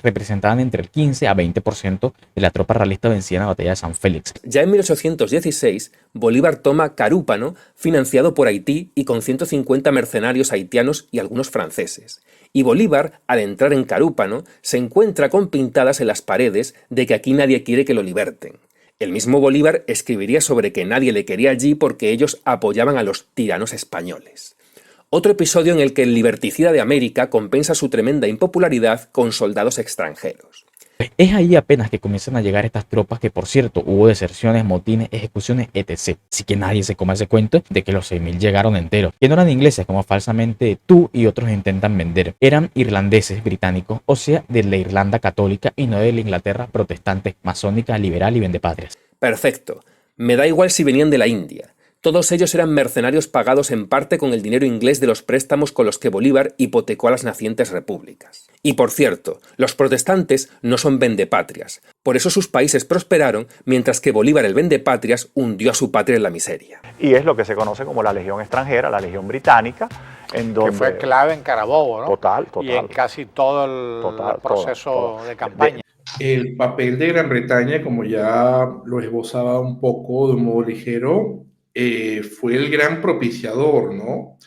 Speaker 2: representaban entre el 15 a 20% de la tropa realista vencida en la batalla de San Félix.
Speaker 1: Ya en 1816, Bolívar toma Carúpano, financiado por Haití y con 150 mercenarios haitianos y algunos franceses. Y Bolívar, al entrar en Carúpano, se encuentra con pintadas en las paredes de que aquí nadie quiere que lo liberten. El mismo Bolívar escribiría sobre que nadie le quería allí porque ellos apoyaban a los tiranos españoles. Otro episodio en el que el liberticida de América compensa su tremenda impopularidad con soldados extranjeros.
Speaker 2: Es ahí apenas que comienzan a llegar estas tropas que, por cierto, hubo deserciones, motines, ejecuciones, etc. Así que nadie se come ese cuento de que los 6.000 llegaron enteros, que no eran ingleses como falsamente tú y otros intentan vender. Eran irlandeses británicos, o sea, de la Irlanda católica y no de la Inglaterra protestante, masónica, liberal y vendepatrias.
Speaker 1: Perfecto. Me da igual si venían de la India. Todos ellos eran mercenarios pagados en parte con el dinero inglés de los préstamos con los que Bolívar hipotecó a las nacientes repúblicas. Y por cierto, los protestantes no son vendepatrias, por eso sus países prosperaron, mientras que Bolívar el vendepatrias hundió a su patria en la miseria.
Speaker 15: Y es lo que se conoce como la Legión extranjera, la Legión británica, en donde...
Speaker 19: Que fue clave en Carabobo, ¿no?
Speaker 15: Total.
Speaker 19: Y en casi todo el proceso de campaña.
Speaker 3: El papel de Gran Bretaña, como ya lo esbozaba un poco de un modo ligero, fue el gran propiciador, ¿no?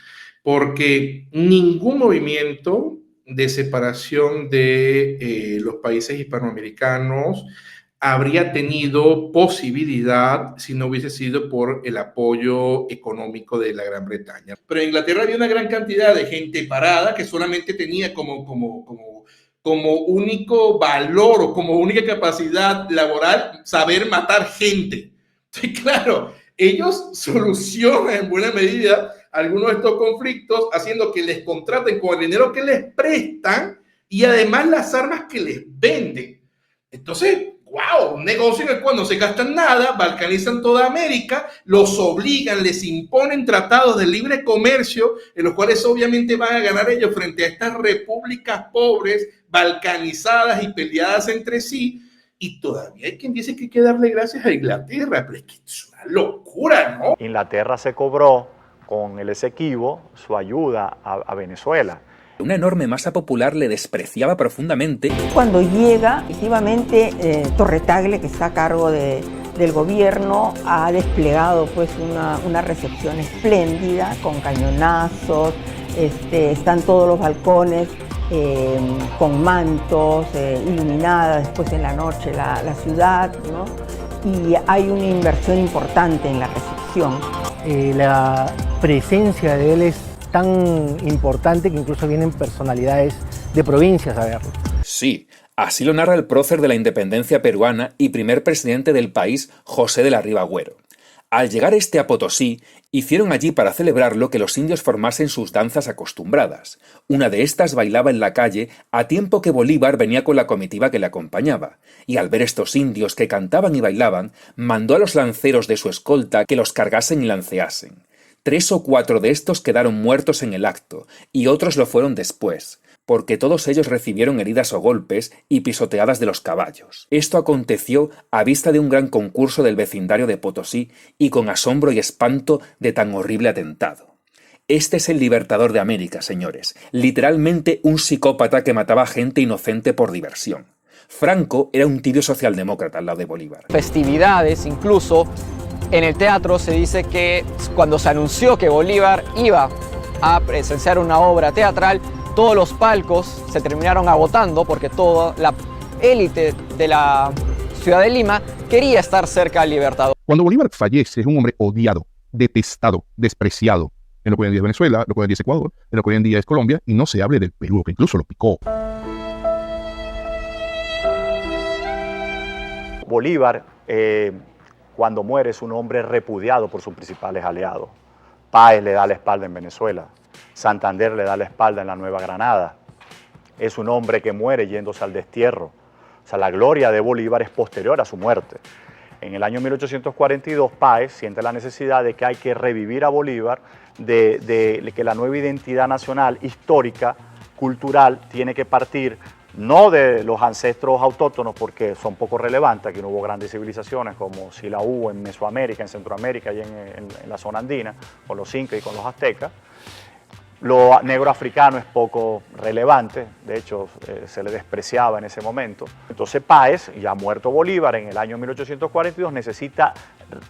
Speaker 3: Porque ningún movimiento de separación de los países hispanoamericanos habría tenido posibilidad si no hubiese sido por el apoyo económico de la Gran Bretaña. Pero en Inglaterra había una gran cantidad de gente parada que solamente tenía como único valor o como única capacidad laboral saber matar gente. Sí, claro, ellos solucionan en buena medida algunos de estos conflictos haciendo que les contraten con el dinero que les prestan y además las armas que les venden. Entonces, wow, un negocio en el cual no se gastan nada, balcanizan toda América, los obligan, les imponen tratados de libre comercio, en los cuales obviamente van a ganar ellos frente a estas repúblicas pobres, balcanizadas y peleadas entre sí. Y todavía hay quien dice que hay que darle gracias a Inglaterra, pero es que es una locura, ¿no?
Speaker 15: Inglaterra se cobró con el Esequibo su ayuda a Venezuela.
Speaker 1: Una enorme masa popular le despreciaba profundamente.
Speaker 20: Cuando llega, efectivamente, Torre Tagle, que está a cargo del gobierno, ha desplegado pues una recepción espléndida, con cañonazos, están todos los balcones con mantos, iluminada después en la noche la ciudad, ¿no? y hay una inversión importante en la recepción.
Speaker 21: La presencia de él es tan importante que incluso vienen personalidades de provincias a verlo.
Speaker 1: Sí, así lo narra el prócer de la independencia peruana y primer presidente del país, José de la Riva Agüero. Al llegar este a Potosí, hicieron allí para celebrarlo que los indios formasen sus danzas acostumbradas. Una de estas bailaba en la calle a tiempo que Bolívar venía con la comitiva que le acompañaba, y al ver estos indios que cantaban y bailaban, mandó a los lanceros de su escolta que los cargasen y lanceasen. 3 o 4 de estos quedaron muertos en el acto, y otros lo fueron después, porque todos ellos recibieron heridas o golpes y pisoteadas de los caballos. Esto aconteció a vista de un gran concurso del vecindario de Potosí y con asombro y espanto de tan horrible atentado. Este es el libertador de América, señores, literalmente un psicópata que mataba gente inocente por diversión. Franco era un tibio socialdemócrata al lado de Bolívar.
Speaker 22: Festividades, incluso en el teatro se dice que cuando se anunció que Bolívar iba a presenciar una obra teatral, todos los palcos se terminaron agotando porque toda la élite de la ciudad de Lima quería estar cerca del Libertador.
Speaker 13: Cuando Bolívar fallece es un hombre odiado, detestado, despreciado. En lo que hoy en día es Venezuela, lo que hoy en día es Ecuador, en lo que hoy en día es Colombia, y no se hable del Perú, que incluso lo picó.
Speaker 15: Bolívar, cuando muere, es un hombre repudiado por sus principales aliados. Páez le da la espalda en Venezuela. Santander le da la espalda en la Nueva Granada. Es un hombre que muere yéndose al destierro. O sea, la gloria de Bolívar es posterior a su muerte. En el año 1842, Páez siente la necesidad de que hay que revivir a Bolívar, de que la nueva identidad nacional, histórica, cultural, tiene que partir no de los ancestros autóctonos, porque son poco relevantes, aquí no hubo grandes civilizaciones como si la hubo en Mesoamérica, en Centroamérica y en la zona andina, con los incas y con los aztecas. Lo negro africano es poco relevante, de hecho se le despreciaba en ese momento. Entonces Páez, ya muerto Bolívar en el año 1842, necesita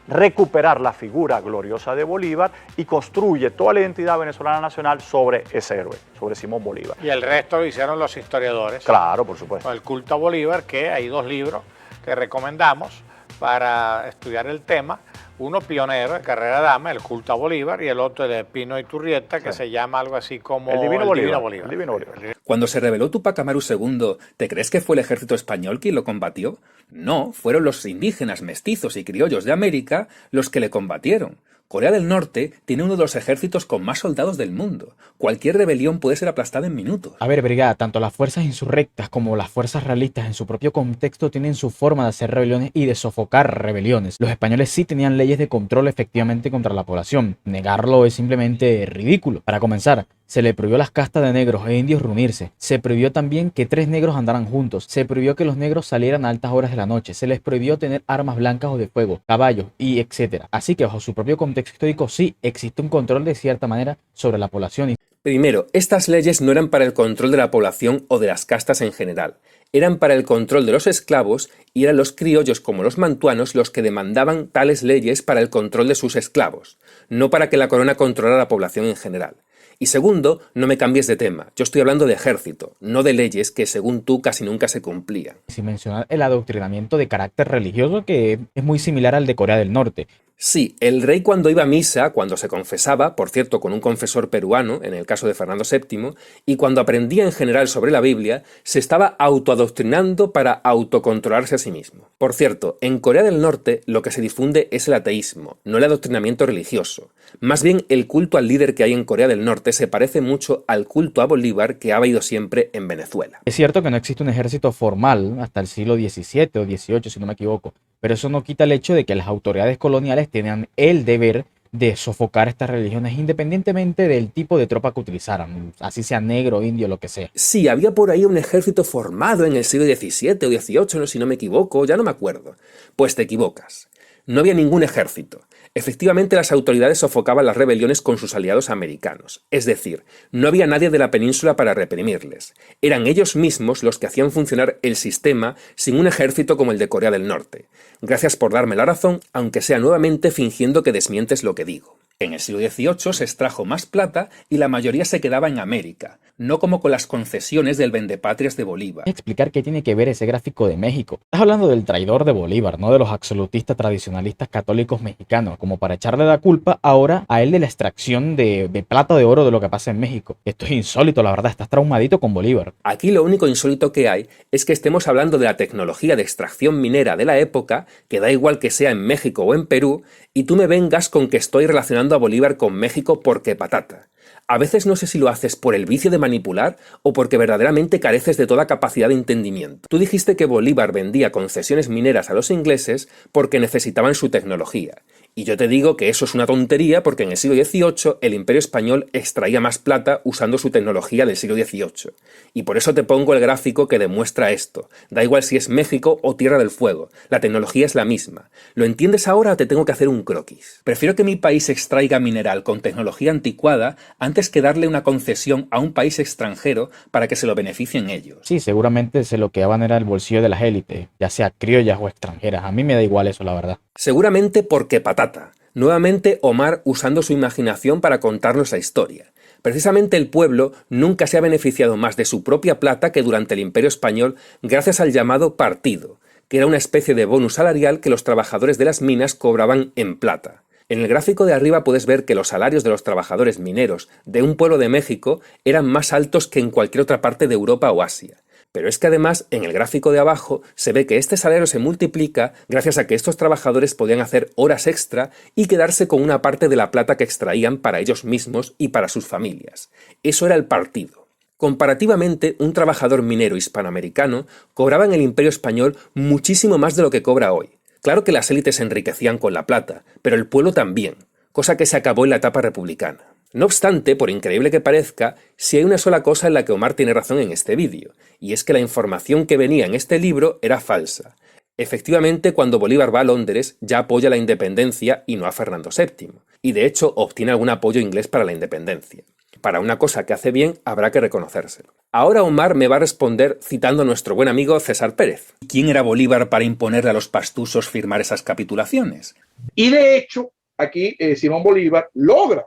Speaker 15: recuperar la figura gloriosa de Bolívar y construye toda la identidad venezolana nacional sobre ese héroe, sobre Simón Bolívar.
Speaker 23: Y el resto lo hicieron los historiadores.
Speaker 15: Claro, por supuesto.
Speaker 23: El culto a Bolívar, que hay 2 libros que recomendamos para estudiar el tema. Uno pionero de Carrera Dama, El culto a Bolívar, y el otro de Pino Iturrieta, que se llama algo así como
Speaker 15: El Divino Bolívar.
Speaker 23: El Divino Bolívar.
Speaker 1: Cuando se rebeló Tupac Amaru II, ¿te crees que fue el ejército español quien lo combatió? No, fueron los indígenas, mestizos y criollos de América los que le combatieron. Corea del Norte tiene uno de los ejércitos con más soldados del mundo. Cualquier rebelión puede ser aplastada en minutos.
Speaker 2: A ver, brigada, tanto las fuerzas insurrectas como las fuerzas realistas en su propio contexto tienen su forma de hacer rebeliones y de sofocar rebeliones. Los españoles sí tenían leyes de control efectivamente contra la población. Negarlo es simplemente ridículo. Para comenzar, se le prohibió a las castas de negros e indios reunirse. Se prohibió también que 3 negros andaran juntos. Se prohibió que los negros salieran a altas horas de la noche. Se les prohibió tener armas blancas o de fuego, caballos y etc. Así que bajo su propio contexto histórico sí existe un control de cierta manera sobre la población.
Speaker 1: Primero, estas leyes no eran para el control de la población o de las castas en general. Eran para el control de los esclavos y eran los criollos como los mantuanos los que demandaban tales leyes para el control de sus esclavos, no para que la corona controlara la población en general. Y segundo, no me cambies de tema. Yo estoy hablando de ejército, no de leyes que según tú casi nunca se cumplían.
Speaker 2: Sin mencionar el adoctrinamiento de carácter religioso que es muy similar al de Corea del Norte.
Speaker 1: Sí, el rey cuando iba a misa, cuando se confesaba, por cierto con un confesor peruano, en el caso de Fernando VII, y cuando aprendía en general sobre la Biblia, se estaba autoadoctrinando para autocontrolarse a sí mismo. Por cierto, en Corea del Norte lo que se difunde es el ateísmo, no el adoctrinamiento religioso. Más bien el culto al líder que hay en Corea del Norte se parece mucho al culto a Bolívar que ha habido siempre en Venezuela.
Speaker 2: Es cierto que no existe un ejército formal hasta el siglo XVII o XVIII, si no me equivoco, pero eso no quita el hecho de que las autoridades coloniales tenían el deber de sofocar estas religiones independientemente del tipo de tropa que utilizaran, así sea negro, indio, lo que sea.
Speaker 1: Sí, había por ahí un ejército formado en el siglo XVII o XVIII, no, si no me equivoco, ya no me acuerdo. Pues te equivocas. No había ningún ejército. Efectivamente, las autoridades sofocaban las rebeliones con sus aliados americanos. Es decir, no había nadie de la península para reprimirles. Eran ellos mismos los que hacían funcionar el sistema sin un ejército como el de Corea del Norte. Gracias por darme la razón, aunque sea nuevamente fingiendo que desmientes lo que digo. En el siglo XVIII se extrajo más plata y la mayoría se quedaba en América, no como con las concesiones del vendepatrias de Bolívar.
Speaker 2: Explicar qué tiene que ver ese gráfico de México. Estás hablando del traidor de Bolívar, no de los absolutistas tradicionalistas católicos mexicanos, como para echarle la culpa ahora a él de la extracción de plata o de oro de lo que pasa en México. Esto es insólito, la verdad, estás traumadito con Bolívar.
Speaker 1: Aquí lo único insólito que hay es que estemos hablando de la tecnología de extracción minera de la época, que da igual que sea en México o en Perú, y tú me vengas con que estoy relacionando a Bolívar con México porque patata. A veces no sé si lo haces por el vicio de manipular o porque verdaderamente careces de toda capacidad de entendimiento. Tú dijiste que Bolívar vendía concesiones mineras a los ingleses porque necesitaban su tecnología. Y yo te digo que eso es una tontería porque en el siglo XVIII el Imperio Español extraía más plata usando su tecnología del siglo XVIII. Y por eso te pongo el gráfico que demuestra esto. Da igual si es México o Tierra del Fuego, la tecnología es la misma. ¿Lo entiendes ahora o te tengo que hacer un croquis? Prefiero que mi país extraiga mineral con tecnología anticuada antes que darle una concesión a un país extranjero para que se lo beneficien ellos.
Speaker 2: Sí, seguramente se lo quedaban era el bolsillo de las élites, ya sea criollas o extranjeras. A mí me da igual eso, la verdad.
Speaker 1: Seguramente porque patata. Nuevamente Omar usando su imaginación para contarnos la historia. Precisamente el pueblo nunca se ha beneficiado más de su propia plata que durante el Imperio Español gracias al llamado partido, que era una especie de bonus salarial que los trabajadores de las minas cobraban en plata. En el gráfico de arriba puedes ver que los salarios de los trabajadores mineros de un pueblo de México eran más altos que en cualquier otra parte de Europa o Asia. Pero es que además, en el gráfico de abajo, se ve que este salario se multiplica gracias a que estos trabajadores podían hacer horas extra y quedarse con una parte de la plata que extraían para ellos mismos y para sus familias. Eso era el partido. Comparativamente, un trabajador minero hispanoamericano cobraba en el Imperio Español muchísimo más de lo que cobra hoy. Claro que las élites se enriquecían con la plata, pero el pueblo también, cosa que se acabó en la etapa republicana. No obstante, por increíble que parezca, sí hay una sola cosa en la que Omar tiene razón en este vídeo, y es que la información que venía en este libro era falsa. Efectivamente, cuando Bolívar va a Londres, ya apoya la independencia y no a Fernando VII, y de hecho obtiene algún apoyo inglés para la independencia. Para una cosa que hace bien, habrá que reconocérselo. Ahora Omar me va a responder citando a nuestro buen amigo César Pérez. ¿Quién era Bolívar para imponerle a los pastusos firmar esas capitulaciones?
Speaker 4: Y de hecho, aquí Simón Bolívar logra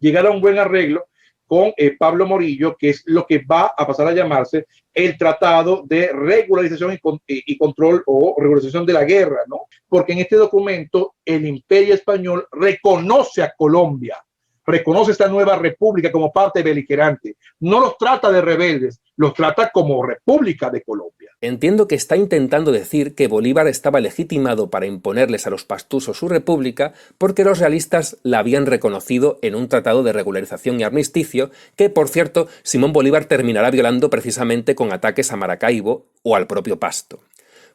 Speaker 4: llegar a un buen arreglo con Pablo Morillo, que es lo que va a pasar a llamarse el Tratado de Regularización y Control o Regularización de la Guerra, ¿no? Porque en este documento el Imperio Español reconoce a Colombia, reconoce esta nueva república como parte beligerante. No los trata de rebeldes, los trata como República de Colombia.
Speaker 1: Entiendo que está intentando decir que Bolívar estaba legitimado para imponerles a los pastusos su república porque los realistas la habían reconocido en un tratado de regularización y armisticio que, por cierto, Simón Bolívar terminará violando precisamente con ataques a Maracaibo o al propio Pasto.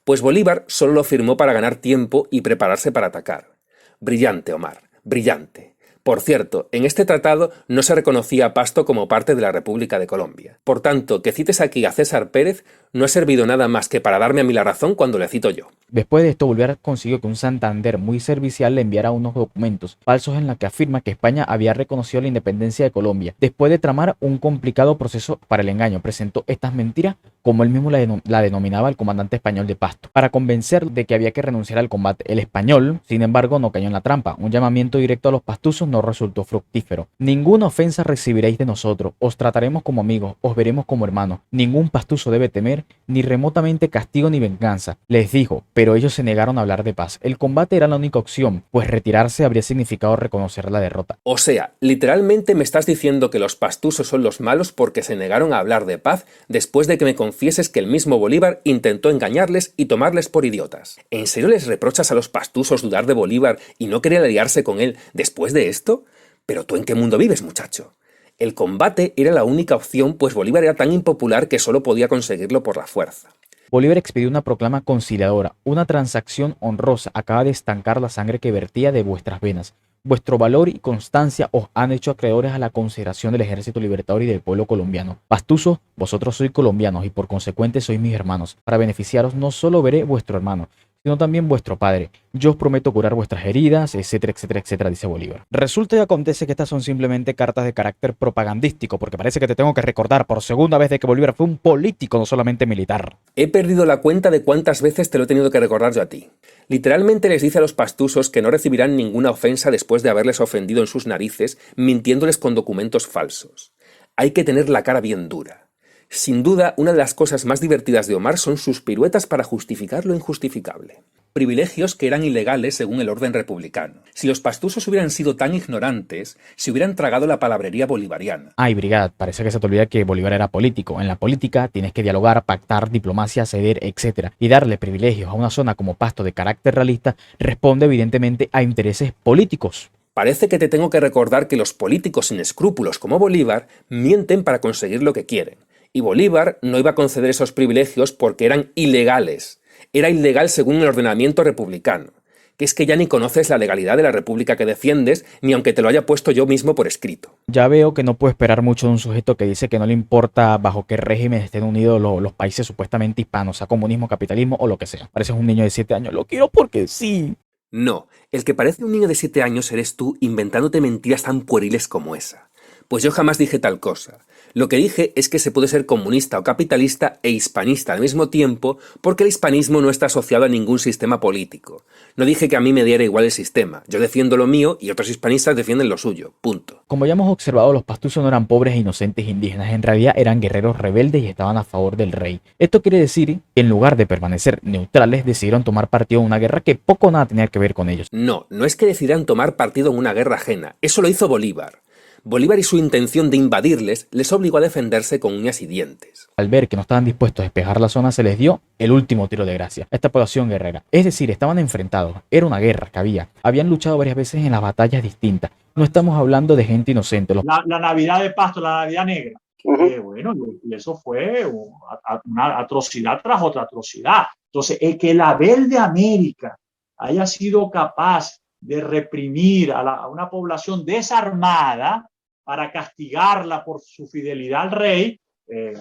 Speaker 1: Pues Bolívar solo lo firmó para ganar tiempo y prepararse para atacar. Brillante, Omar, brillante. Por cierto, en este tratado no se reconocía a Pasto como parte de la República de Colombia. Por tanto, que cites aquí a César Pérez no ha servido nada más que para darme a mí la razón cuando le cito yo.
Speaker 2: Después de esto, Bolívar consiguió que un Santander muy servicial le enviara unos documentos falsos en los que afirma que España había reconocido la independencia de Colombia. Después de tramar un complicado proceso para el engaño, presentó estas mentiras como él mismo la denominaba el comandante español de Pasto, para convencer de que había que renunciar al combate. El español, sin embargo, no cayó en la trampa. Un llamamiento directo a los pastusos no resultó fructífero. Ninguna ofensa recibiréis de nosotros, os trataremos como amigos, os veremos como hermanos. Ningún pastuso debe temer ni remotamente castigo ni venganza, les dijo, pero ellos se negaron a hablar de paz. El combate era la única opción, pues retirarse habría significado reconocer la derrota.
Speaker 1: O sea, literalmente me estás diciendo que los pastusos son los malos porque se negaron a hablar de paz después de que me confieses que el mismo Bolívar intentó engañarles y tomarles por idiotas. ¿En serio les reprochas a los pastusos dudar de Bolívar y no querer aliarse con él después de esto? ¿Pero tú en qué mundo vives, muchacho? El combate era la única opción, pues Bolívar era tan impopular que solo podía conseguirlo por la fuerza.
Speaker 2: Bolívar expidió una proclama conciliadora. Una transacción honrosa acaba de estancar la sangre que vertía de vuestras venas. Vuestro valor y constancia os han hecho acreedores a la consideración del Ejército Libertador y del pueblo colombiano. Pastusos, vosotros sois colombianos y por consecuente sois mis hermanos. Para beneficiaros no solo veré vuestro hermano, sino también vuestro padre. Yo os prometo curar vuestras heridas, etcétera, etcétera, etcétera, dice Bolívar. Resulta y acontece que estas son simplemente cartas de carácter propagandístico, porque parece que te tengo que recordar por segunda vez de que Bolívar fue un político, no solamente militar.
Speaker 1: He perdido la cuenta de cuántas veces te lo he tenido que recordar yo a ti. Literalmente les dice a los pastusos que no recibirán ninguna ofensa después de haberles ofendido en sus narices, mintiéndoles con documentos falsos. Hay que tener la cara bien dura. Sin duda, una de las cosas más divertidas de Omar son sus piruetas para justificar lo injustificable. Privilegios que eran ilegales según el orden republicano. Si los pastusos hubieran sido tan ignorantes, se hubieran tragado la palabrería bolivariana.
Speaker 2: Ay, Brigad, parece que se te olvida que Bolívar era político. En la política tienes que dialogar, pactar, diplomacia, ceder, etc. Y darle privilegios a una zona como Pasto de carácter realista responde evidentemente a intereses políticos.
Speaker 1: Parece que te tengo que recordar que los políticos sin escrúpulos como Bolívar mienten para conseguir lo que quieren. Y Bolívar no iba a conceder esos privilegios porque eran ilegales. Era ilegal según el ordenamiento republicano. Que es que ya ni conoces la legalidad de la república que defiendes, ni aunque te lo haya puesto yo mismo por escrito.
Speaker 2: Ya veo que no puedo esperar mucho de un sujeto que dice que no le importa bajo qué régimen estén unidos los países supuestamente hispanos, sea comunismo, capitalismo o lo que sea. Pareces un niño de 7 años. Lo quiero porque sí.
Speaker 1: No, el que parece un niño de 7 años eres tú inventándote mentiras tan pueriles como esa. Pues yo jamás dije tal cosa. Lo que dije es que se puede ser comunista o capitalista e hispanista al mismo tiempo porque el hispanismo no está asociado a ningún sistema político. No dije que a mí me diera igual el sistema. Yo defiendo lo mío y otros hispanistas defienden lo suyo. Punto.
Speaker 2: Como ya hemos observado, los pastusos no eran pobres e inocentes indígenas. En realidad eran guerreros rebeldes y estaban a favor del rey. Esto quiere decir que en lugar de permanecer neutrales, decidieron tomar partido en una guerra que poco o nada tenía que ver con ellos.
Speaker 1: No, no es que decidieran tomar partido en una guerra ajena. Eso lo hizo Bolívar. Bolívar y su intención de invadirles les obligó a defenderse con uñas y dientes.
Speaker 2: Al ver que no estaban dispuestos a despejar la zona, se les dio el último tiro de gracia a esta población guerrera. Es decir, estaban enfrentados, era una guerra que había. Habían luchado varias veces en las batallas distintas. No estamos hablando de gente inocente.
Speaker 7: La Navidad de Pasto, la Navidad Negra. Bueno, y eso fue una atrocidad tras otra atrocidad. Entonces, el que la Abel de América haya sido capaz de reprimir a una población desarmada para castigarla por su fidelidad al rey,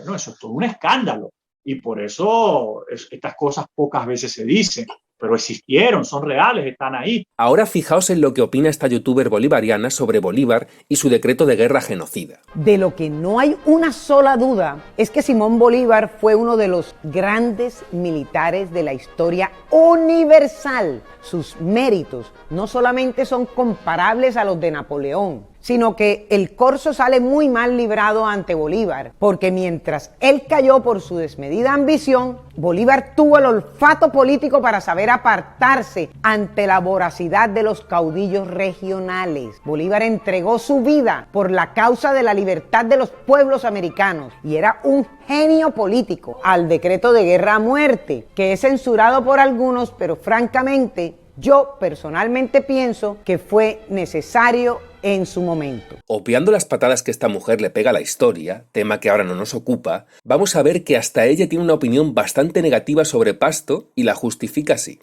Speaker 7: no, eso es todo un escándalo. Y por eso estas cosas pocas veces se dicen, pero existieron, son reales, están ahí.
Speaker 1: Ahora fijaos en lo que opina esta youtuber bolivariana sobre Bolívar y su decreto de guerra genocida.
Speaker 8: De lo que no hay una sola duda es que Simón Bolívar fue uno de los grandes militares de la historia universal. Sus méritos no solamente son comparables a los de Napoleón, sino que el corso sale muy mal librado ante Bolívar, porque mientras él cayó por su desmedida ambición, Bolívar tuvo el olfato político para saber apartarse ante la voracidad de los caudillos regionales. Bolívar entregó su vida por la causa de la libertad de los pueblos americanos y era un genio político. Al decreto de guerra a muerte, que es censurado por algunos, pero francamente, yo personalmente pienso que fue necesario en su momento.
Speaker 1: Obviando las patadas que esta mujer le pega a la historia, tema que ahora no nos ocupa, vamos a ver que hasta ella tiene una opinión bastante negativa sobre Pasto y la justifica así.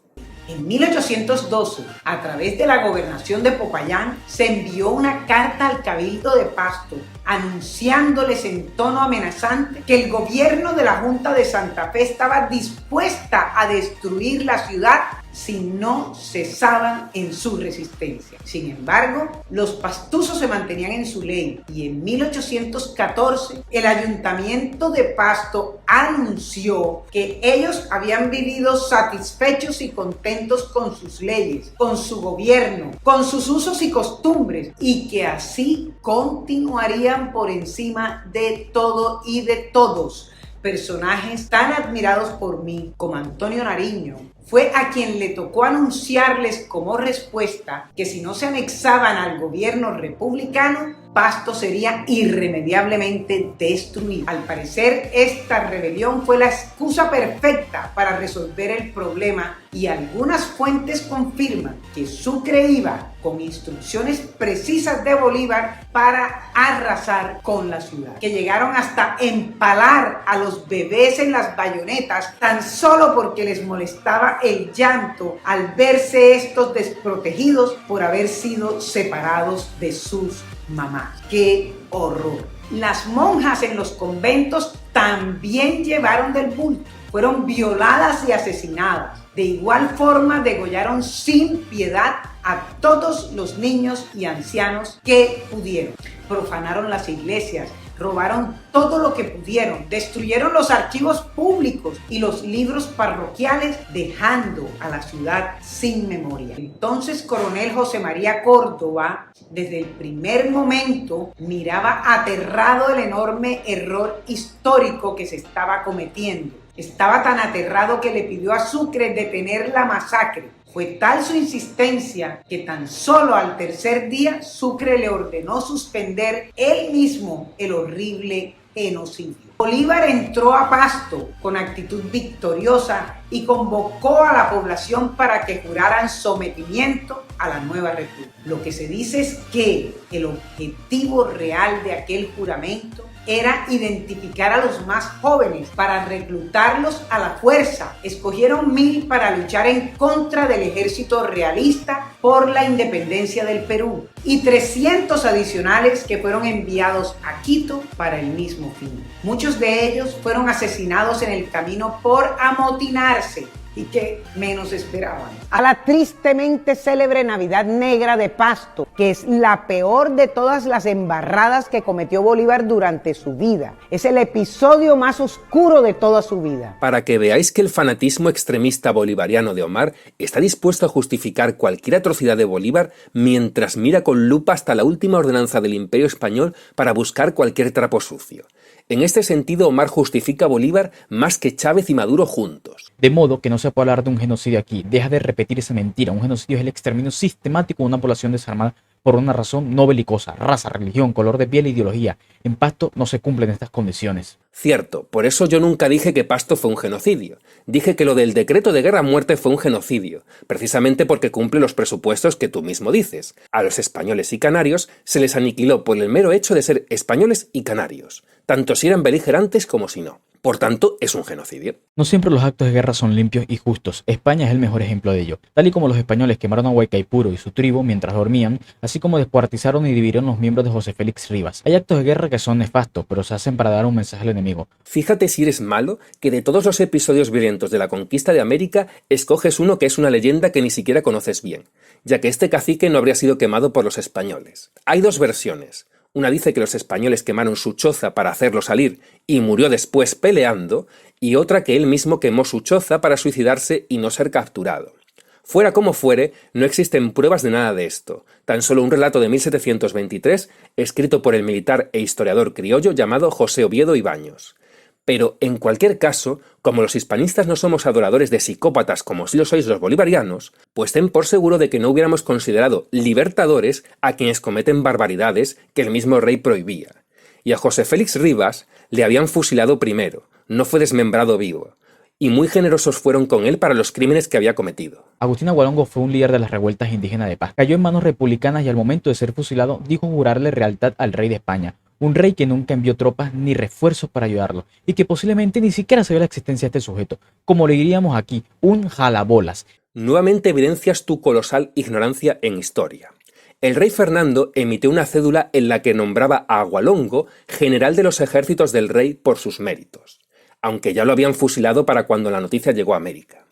Speaker 8: En 1812, a través de la gobernación de Popayán, se envió una carta al Cabildo de Pasto anunciándoles en tono amenazante que el gobierno de la Junta de Santa Fe estaba dispuesta a destruir la ciudad si no cesaban en su resistencia. Sin embargo, los pastusos se mantenían en su ley y en 1814 el Ayuntamiento de Pasto anunció que ellos habían vivido satisfechos y contentos con sus leyes, con su gobierno, con sus usos y costumbres y que así continuarían por encima de todo y de todos. Personajes tan admirados por mí como Antonio Nariño fue a quien le tocó anunciarles como respuesta que si no se anexaban al gobierno republicano, Pasto sería irremediablemente destruido. Al parecer, esta rebelión fue la excusa perfecta para resolver el problema y algunas fuentes confirman que Sucre iba con instrucciones precisas de Bolívar para arrasar con la ciudad, que llegaron hasta empalar a los bebés en las bayonetas tan solo porque les molestaba el llanto al verse estos desprotegidos por haber sido separados de sus mamás. ¡Qué horror! Las monjas en los conventos también llevaron del bulto. Fueron violadas y asesinadas. De igual forma degollaron sin piedad a todos los niños y ancianos que pudieron. Profanaron las iglesias, robaron todo lo que pudieron, destruyeron los archivos públicos y los libros parroquiales, dejando a la ciudad sin memoria. Entonces, coronel José María Córdoba, desde el primer momento, miraba aterrado el enorme error histórico que se estaba cometiendo. Estaba tan aterrado que le pidió a Sucre detener la masacre. Fue tal su insistencia que tan solo al tercer día Sucre le ordenó suspender él mismo el horrible genocidio. Bolívar entró a Pasto con actitud victoriosa y convocó a la población para que juraran sometimiento a la nueva república. Lo que se dice es que el objetivo real de aquel juramento era identificar a los más jóvenes para reclutarlos a la fuerza. Escogieron 1000 para luchar en contra del ejército realista por la independencia del Perú y 300 adicionales que fueron enviados a Quito para el mismo fin. Muchos de ellos fueron asesinados en el camino por amotinarse y que menos esperaban. A la tristemente célebre Navidad Negra de Pasto, que es la peor de todas las embarradas que cometió Bolívar durante su vida. Es el episodio más oscuro de toda su vida.
Speaker 1: Para que veáis que el fanatismo extremista bolivariano de Omar está dispuesto a justificar cualquier atrocidad de Bolívar mientras mira con lupa hasta la última ordenanza del Imperio Español para buscar cualquier trapo sucio. En este sentido, Omar justifica a Bolívar más que Chávez y Maduro juntos.
Speaker 2: De modo que no se puede hablar de un genocidio aquí. Deja de repetir esa mentira. Un genocidio es el exterminio sistemático de una población desarmada por una razón no belicosa, raza, religión, color de piel e ideología. En Pasto no se cumplen estas condiciones.
Speaker 1: Cierto, por eso yo nunca dije que Pasto fue un genocidio. Dije que lo del decreto de guerra a muerte fue un genocidio, precisamente porque cumple los presupuestos que tú mismo dices. A los españoles y canarios se les aniquiló por el mero hecho de ser españoles y canarios, tanto si eran beligerantes como si no. Por tanto, es un genocidio.
Speaker 2: No siempre los actos de guerra son limpios y justos. España es el mejor ejemplo de ello. Tal y como los españoles quemaron a Guaycaipuro y su tribu mientras dormían, así como descuartizaron y dividieron los miembros de José Félix Rivas. Hay actos de guerra que son nefastos, pero se hacen para dar un mensaje al enemigo.
Speaker 1: Fíjate si eres malo, que de todos los episodios violentos de la conquista de América, escoges uno que es una leyenda que ni siquiera conoces bien, ya que este cacique no habría sido quemado por los españoles. Hay dos versiones. Una dice que los españoles quemaron su choza para hacerlo salir y murió después peleando, y otra que él mismo quemó su choza para suicidarse y no ser capturado. Fuera como fuere, no existen pruebas de nada de esto, tan solo un relato de 1723 escrito por el militar e historiador criollo llamado José Oviedo Ibáñez. Pero, en cualquier caso, como los hispanistas no somos adoradores de psicópatas como si lo sois los bolivarianos, pues ten por seguro de que no hubiéramos considerado libertadores a quienes cometen barbaridades que el mismo rey prohibía. Y a José Félix Rivas le habían fusilado primero, no fue desmembrado vivo, y muy generosos fueron con él para los crímenes que había cometido.
Speaker 2: Agustín Agualongo fue un líder de las revueltas indígenas de Paz. Cayó en manos republicanas y al momento de ser fusilado dijo jurarle lealtad al rey de España. Un rey que nunca envió tropas ni refuerzos para ayudarlo y que posiblemente ni siquiera sabía la existencia de este sujeto. Como le diríamos aquí, un jalabolas.
Speaker 1: Nuevamente evidencias tu colosal ignorancia en historia. El rey Fernando emitió una cédula en la que nombraba a Agualongo general de los ejércitos del rey por sus méritos, aunque ya lo habían fusilado para cuando la noticia llegó a América.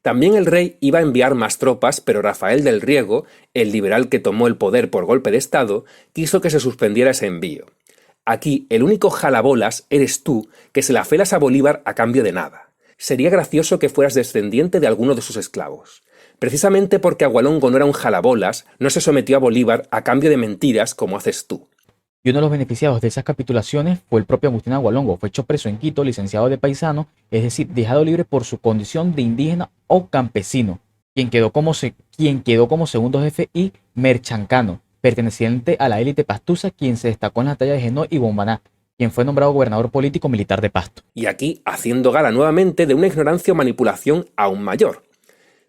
Speaker 1: También el rey iba a enviar más tropas, pero Rafael del Riego, el liberal que tomó el poder por golpe de estado, quiso que se suspendiera ese envío. Aquí, el único jalabolas eres tú, que se la felas a Bolívar a cambio de nada. Sería gracioso que fueras descendiente de alguno de sus esclavos. Precisamente porque Agualongo no era un jalabolas, no se sometió a Bolívar a cambio de mentiras como haces tú.
Speaker 2: Y uno de los beneficiados de esas capitulaciones fue el propio Agustín Agualongo. Fue hecho preso en Quito, licenciado de paisano, es decir, dejado libre por su condición de indígena o campesino, quien quedó como segundo jefe, y Merchancano, perteneciente a la élite pastusa, quien se destacó en la batalla de Genoa y Bombaná, quien fue nombrado gobernador político militar de Pasto.
Speaker 1: Y aquí, haciendo gala nuevamente de una ignorancia o manipulación aún mayor.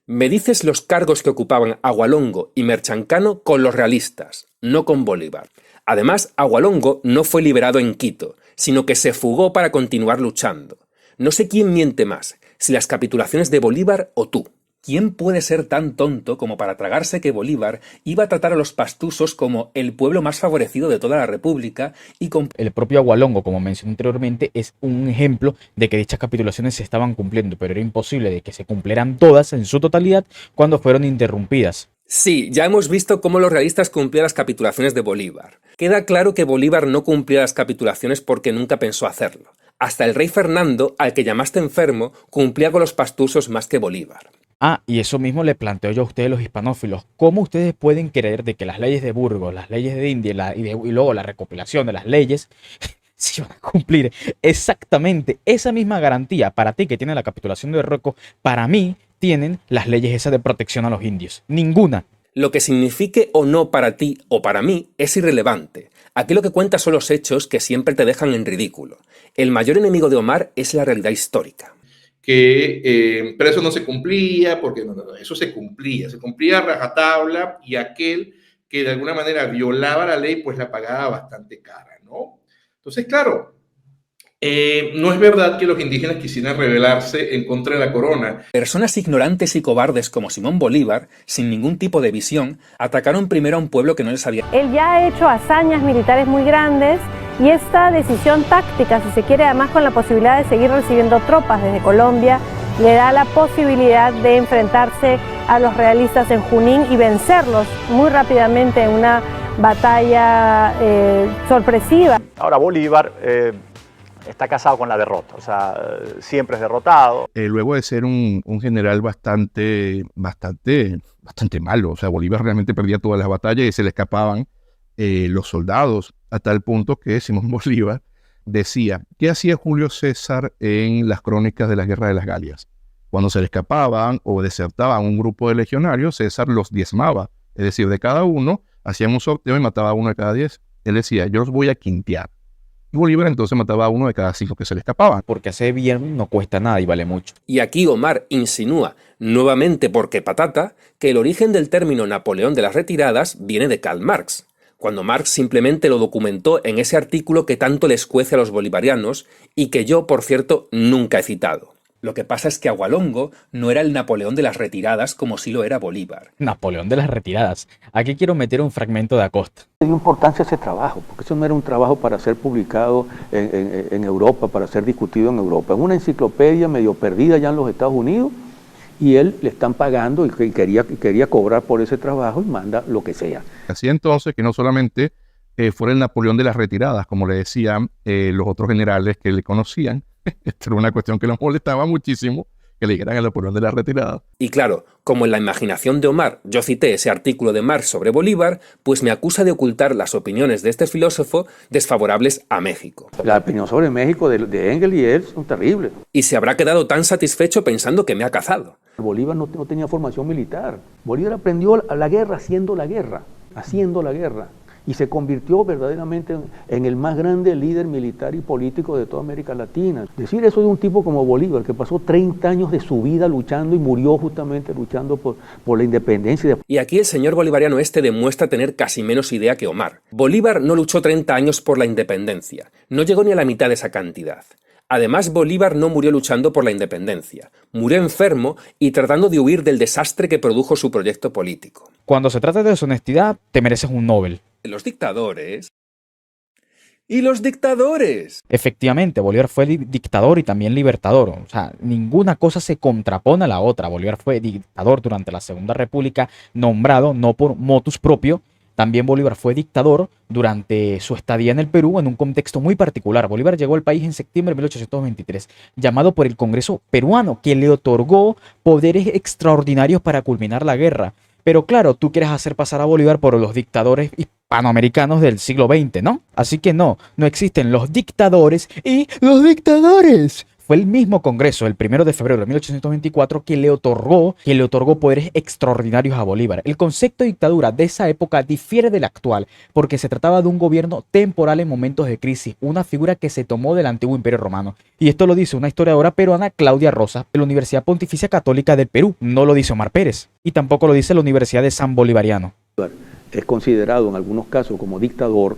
Speaker 1: Me dices los cargos que ocupaban Agualongo y Merchancano con los realistas, no con Bolívar. Además, Agualongo no fue liberado en Quito, sino que se fugó para continuar luchando. No sé quién miente más, si las capitulaciones de Bolívar o tú. ¿Quién puede ser tan tonto como para tragarse que Bolívar iba a tratar a los pastusos como el pueblo más favorecido de toda la República y con...
Speaker 2: El propio Agualongo, como mencioné anteriormente, es un ejemplo de que dichas capitulaciones se estaban cumpliendo, pero era imposible de que se cumplieran todas en su totalidad cuando fueron interrumpidas.
Speaker 1: Sí, ya hemos visto cómo los realistas cumplían las capitulaciones de Bolívar. Queda claro que Bolívar no cumplía las capitulaciones porque nunca pensó hacerlo. Hasta el rey Fernando, al que llamaste enfermo, cumplía con los pastusos más que Bolívar.
Speaker 2: Ah, y eso mismo le planteo yo a ustedes los hispanófilos. ¿Cómo ustedes pueden creer de que las leyes de Burgos, las leyes de India y luego la recopilación de las leyes se van a cumplir exactamente esa misma garantía para ti que tiene la capitulación de Berruecos? Para mí tienen las leyes esas de protección a los indios. Ninguna.
Speaker 1: Lo que signifique o no para ti o para mí es irrelevante. Aquí lo que cuenta son los hechos que siempre te dejan en ridículo. El mayor enemigo de Omar es la realidad histórica.
Speaker 3: Pero eso no se cumplía, porque no, eso se cumplía a rajatabla, y aquel que de alguna manera violaba la ley, pues la pagaba bastante cara, ¿no? Entonces, claro, no es verdad que los indígenas quisieran rebelarse en contra de la corona.
Speaker 1: Personas ignorantes y cobardes como Simón Bolívar, sin ningún tipo de visión, atacaron primero a un pueblo que no les había...
Speaker 5: Él ya ha hecho hazañas militares muy grandes y esta decisión táctica, si se quiere, además con la posibilidad de seguir recibiendo tropas desde Colombia, le da la posibilidad de enfrentarse a los realistas en Junín y vencerlos muy rápidamente en una batalla sorpresiva.
Speaker 15: Ahora Bolívar está casado con la derrota, o sea, siempre es derrotado.
Speaker 13: Luego de ser un general bastante malo, o sea, Bolívar realmente perdía todas las batallas y se le escapaban los soldados, a tal punto que Simón Bolívar decía, ¿qué hacía Julio César en las crónicas de la Guerra de las Galias? Cuando se le escapaban o desertaban un grupo de legionarios, César los diezmaba, es decir, de cada uno, hacían un sorteo y mataba a uno de cada 10. Él decía, yo los voy a quintear. Y Bolívar entonces mataba a uno de cada 5 que se le escapaban.
Speaker 2: Porque hacer bien no cuesta nada y vale mucho.
Speaker 1: Y aquí Omar insinúa, nuevamente porque patata, que el origen del término Napoleón de las retiradas viene de Karl Marx, cuando Marx simplemente lo documentó en ese artículo que tanto les cuece a los bolivarianos y que yo, por cierto, nunca he citado. Lo que pasa es que Agualongo no era el Napoleón de las retiradas como sí lo era Bolívar.
Speaker 2: Napoleón de las retiradas. Aquí quiero meter un fragmento de Acosta.
Speaker 9: Le dio importancia a ese trabajo, porque eso no era un trabajo para ser publicado en Europa, para ser discutido en Europa. Es una enciclopedia medio perdida ya en los Estados Unidos, y él le están pagando y quería cobrar por ese trabajo y manda lo que sea.
Speaker 13: Así entonces que no solamente fuera el Napoleón de las retiradas, como le decían los otros generales que le conocían. Esto era una cuestión que nos molestaba muchísimo, que le dijeran el Napoleón de la retirada.
Speaker 1: Y claro, como en la imaginación de Omar yo cité ese artículo de Marx sobre Bolívar, pues me acusa de ocultar las opiniones de este filósofo desfavorables a México.
Speaker 9: La opinión sobre México de Engels y él son terribles.
Speaker 1: Y se habrá quedado tan satisfecho pensando que me ha cazado.
Speaker 9: Bolívar no tenía formación militar. Bolívar aprendió la guerra haciendo la guerra. Y se convirtió verdaderamente en el más grande líder militar y político de toda América Latina. Decir eso de un tipo como Bolívar, que pasó 30 años de su vida luchando y murió justamente luchando por la independencia.
Speaker 1: Y aquí el señor bolivariano este demuestra tener casi menos idea que Omar. Bolívar no luchó 30 años por la independencia, no llegó ni a la mitad de esa cantidad. Además, Bolívar no murió luchando por la independencia, murió enfermo y tratando de huir del desastre que produjo su proyecto político.
Speaker 2: Cuando se trata de deshonestidad, te mereces un Nobel.
Speaker 1: Los dictadores. ¡Y los dictadores!
Speaker 2: Efectivamente, Bolívar fue dictador y también libertador. O sea, ninguna cosa se contrapone a la otra. Bolívar fue dictador durante la Segunda República, nombrado no por motus propio. También Bolívar fue dictador durante su estadía en el Perú en un contexto muy particular. Bolívar llegó al país en septiembre de 1823, llamado por el Congreso peruano, que le otorgó poderes extraordinarios para culminar la guerra. Pero claro, tú quieres hacer pasar a Bolívar por los dictadores hispanoamericanos del siglo XX, ¿no? Así que no existen los dictadores y los dictadores. Fue el mismo Congreso, el 1 de febrero de 1824, que le otorgó poderes extraordinarios a Bolívar. El concepto de dictadura de esa época difiere del actual, porque se trataba de un gobierno temporal en momentos de crisis, una figura que se tomó del antiguo Imperio Romano. Y esto lo dice una historiadora peruana, Claudia Rosas, de la Universidad Pontificia Católica del Perú. No lo dice Omar Pérez, y tampoco lo dice la Universidad de San Bolivariano.
Speaker 9: Es considerado en algunos casos como dictador.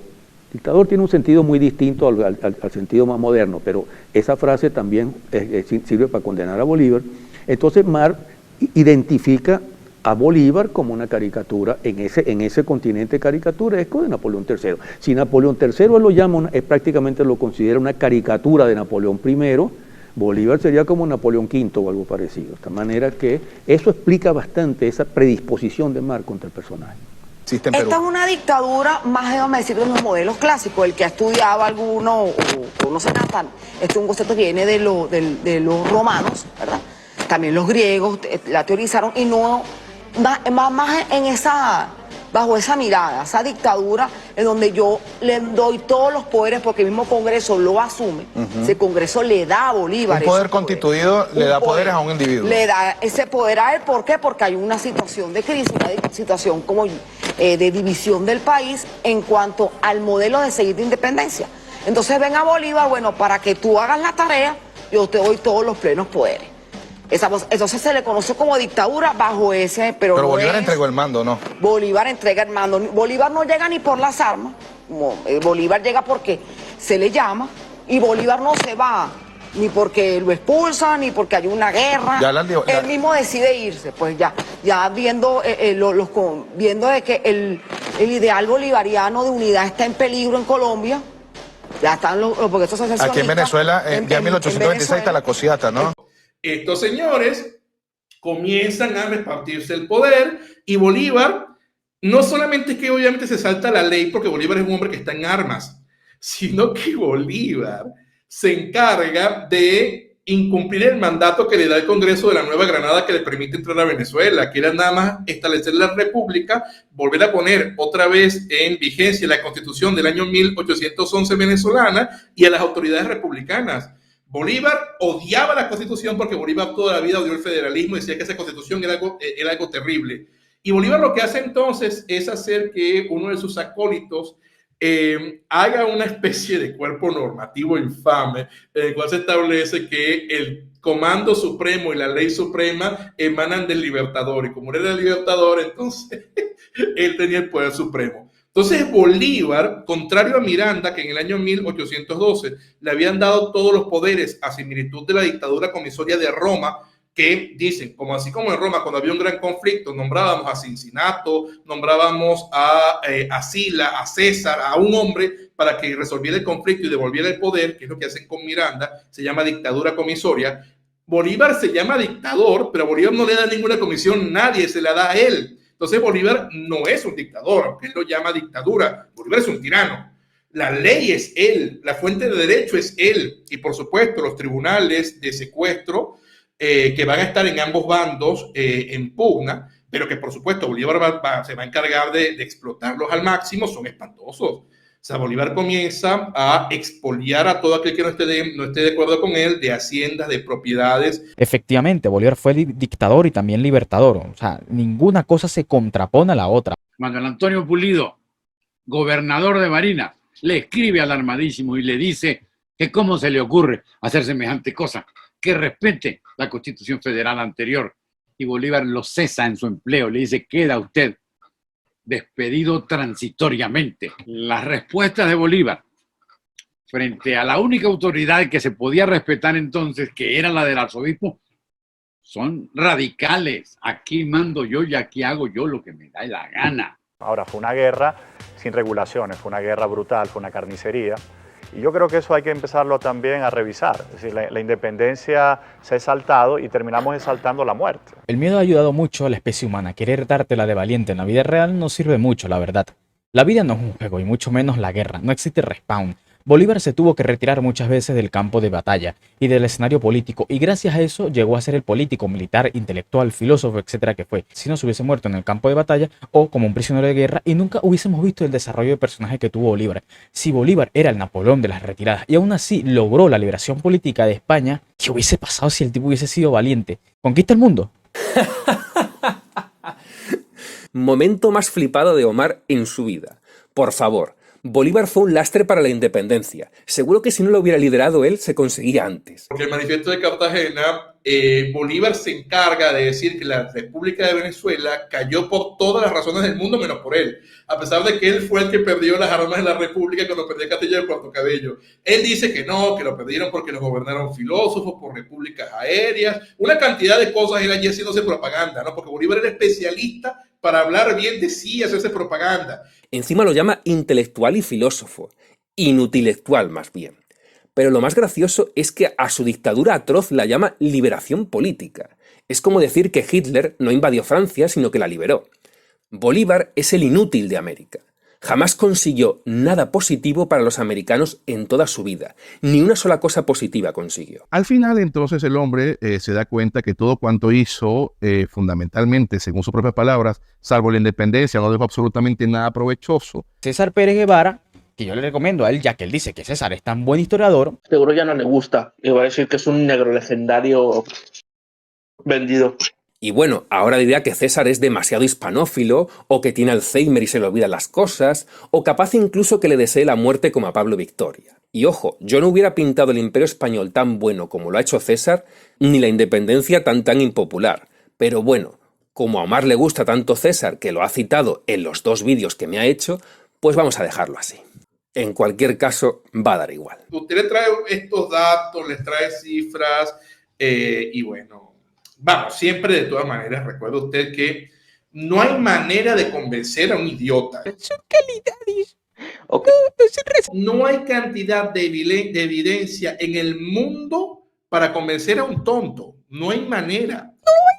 Speaker 9: Dictador tiene un sentido muy distinto al sentido más moderno, pero esa frase también sirve para condenar a Bolívar. Entonces Marx identifica a Bolívar como una caricatura en ese continente caricaturesco de Napoleón III. Si Napoleón III él lo llama, prácticamente lo considera una caricatura de Napoleón I, Bolívar sería como Napoleón V o algo parecido. De esta manera que eso explica bastante esa predisposición de Marx contra el personaje.
Speaker 6: Esta es una dictadura más, déjame decir, de los modelos clásicos. El que ha estudiado alguno o no sé nada, este es un concepto que viene de los romanos, ¿verdad? También los griegos la teorizaron y no más en esa, bajo esa mirada, esa dictadura en donde yo le doy todos los poderes porque el mismo Congreso lo asume. Ese Congreso le da a Bolívar.
Speaker 10: Un poder constituido le da poderes a un individuo.
Speaker 6: Le da ese poder a él, ¿por qué? Porque hay una situación de crisis, una situación como de división del país en cuanto al modelo de seguir de independencia. Entonces ven a Bolívar, bueno, para que tú hagas la tarea, yo te doy todos los plenos poderes. Entonces se le conoce como dictadura bajo ese... Pero no
Speaker 10: Bolívar entregó el mando, ¿no?
Speaker 6: Bolívar entrega el mando. Bolívar no llega ni por las armas. Bolívar llega porque se le llama y Bolívar no se va ni porque lo expulsan, ni porque hay una guerra. Él mismo decide irse, pues ya viendo, viendo de que el ideal bolivariano de unidad está en peligro en Colombia. Ya están porque estos asociacionistas...
Speaker 10: Aquí en Venezuela, ya en 1826 está la cosiata, ¿no?
Speaker 3: Estos señores comienzan a repartirse el poder y Bolívar no solamente es que obviamente se salta la ley porque Bolívar es un hombre que está en armas, sino que Bolívar se encarga de incumplir el mandato que le da el Congreso de la Nueva Granada que le permite entrar a Venezuela, que era nada más establecer la república, volver a poner otra vez en vigencia la Constitución del año 1811 venezolana y a las autoridades republicanas. Bolívar odiaba la Constitución porque Bolívar toda la vida odió el federalismo y decía que esa Constitución era algo terrible. Y Bolívar lo que hace entonces es hacer que uno de sus acólitos haga una especie de cuerpo normativo infame en el cual se establece que el comando supremo y la ley suprema emanan del Libertador. Y como él era el Libertador, entonces él tenía el poder supremo. Entonces Bolívar, contrario a Miranda, que en el año 1812 le habían dado todos los poderes a similitud de la dictadura comisoria de Roma, que dicen, así como en Roma cuando había un gran conflicto, nombrábamos a Cincinato, nombrábamos a Sila, a César, a un hombre para que resolviera el conflicto y devolviera el poder, que es lo que hacen con Miranda, se llama dictadura comisoria. Bolívar se llama dictador, pero a Bolívar no le da ninguna comisión, nadie se la da a él. Entonces Bolívar no es un dictador, aunque él lo llama dictadura. Bolívar es un tirano. La ley es él, la fuente de derecho es él. Y por supuesto los tribunales de secuestro que van a estar en ambos bandos en pugna, pero que por supuesto Bolívar se va a encargar de explotarlos al máximo, son espantosos. O sea, Bolívar comienza a expoliar a todo aquel que no esté de acuerdo con él de haciendas, de propiedades.
Speaker 2: Efectivamente, Bolívar fue dictador y también libertador. O sea, ninguna cosa se contrapone a la otra.
Speaker 14: Manuel Antonio Pulido, gobernador de Barinas, le escribe al armadísimo y le dice que cómo se le ocurre hacer semejante cosa, que respete la Constitución Federal anterior. Y Bolívar lo cesa en su empleo, le dice, queda usted despedido transitoriamente. Las respuestas de Bolívar frente a la única autoridad que se podía respetar entonces, que era la del arzobispo, son radicales. Aquí mando yo y aquí hago yo lo que me da la gana.
Speaker 15: Ahora, fue una guerra sin regulaciones, fue una guerra brutal, fue una carnicería. Y yo creo que eso hay que empezarlo también a revisar. Es decir, la independencia se ha exaltado y terminamos exaltando la muerte.
Speaker 2: El miedo ha ayudado mucho a la especie humana. Querer dártela de valiente en la vida real no sirve mucho, la verdad. La vida no es un juego y mucho menos la guerra. No existe respawn. Bolívar se tuvo que retirar muchas veces del campo de batalla y del escenario político, y gracias a eso llegó a ser el político, militar, intelectual, filósofo, etcétera que fue. Si no se hubiese muerto en el campo de batalla o como un prisionero de guerra, y nunca hubiésemos visto el desarrollo de personaje que tuvo Bolívar. Si Bolívar era el Napoleón de las retiradas y aún así logró la liberación política de España, ¿qué hubiese pasado si el tipo hubiese sido valiente? ¿Conquista el mundo?
Speaker 1: Momento más flipado de Omar en su vida. Por favor, Bolívar fue un lastre para la independencia. Seguro que si no lo hubiera liderado él, se conseguía antes.
Speaker 3: Porque el manifiesto de Cartagena, Bolívar se encarga de decir que la República de Venezuela cayó por todas las razones del mundo menos por él, a pesar de que él fue el que perdió las armas de la República cuando perdió Castillo de Puerto Cabello. Él dice que no, que lo perdieron porque los gobernaron filósofos, por repúblicas aéreas, una cantidad de cosas él allí haciéndose propaganda, ¿no? Porque Bolívar era especialista para hablar bien de sí y hacerse propaganda.
Speaker 1: Encima lo llama intelectual y filósofo, inutilectual más bien. Pero lo más gracioso es que a su dictadura atroz la llama liberación política. Es como decir que Hitler no invadió Francia, sino que la liberó. Bolívar es el inútil de América. Jamás consiguió nada positivo para los americanos en toda su vida. Ni una sola cosa positiva consiguió.
Speaker 13: Al final, entonces, el hombre se da cuenta que todo cuanto hizo, fundamentalmente, según sus propias palabras, salvo la independencia, no dejó absolutamente nada provechoso.
Speaker 2: César Pérez Guevara, que yo le recomiendo a él, ya que él dice que César es tan buen historiador.
Speaker 11: Seguro ya no le gusta. Y va a decir que es un negro legendario vendido.
Speaker 1: Y bueno, ahora dirá que César es demasiado hispanófilo, o que tiene Alzheimer y se le olvidan las cosas, o capaz incluso que le desee la muerte como a Pablo Victoria. Y ojo, yo no hubiera pintado el Imperio Español tan bueno como lo ha hecho César, ni la independencia tan impopular. Pero bueno, como a Omar le gusta tanto César, que lo ha citado en los 2 vídeos que me ha hecho, pues vamos a dejarlo así. En cualquier caso, va a dar igual.
Speaker 3: Usted le trae estos datos, les trae cifras, y bueno, vamos, siempre de todas maneras, recuerde usted que no hay manera de convencer a un idiota.
Speaker 2: Son calidades.
Speaker 3: Okay. No hay cantidad de evidencia en el mundo para convencer a un tonto. No hay manera.
Speaker 2: No hay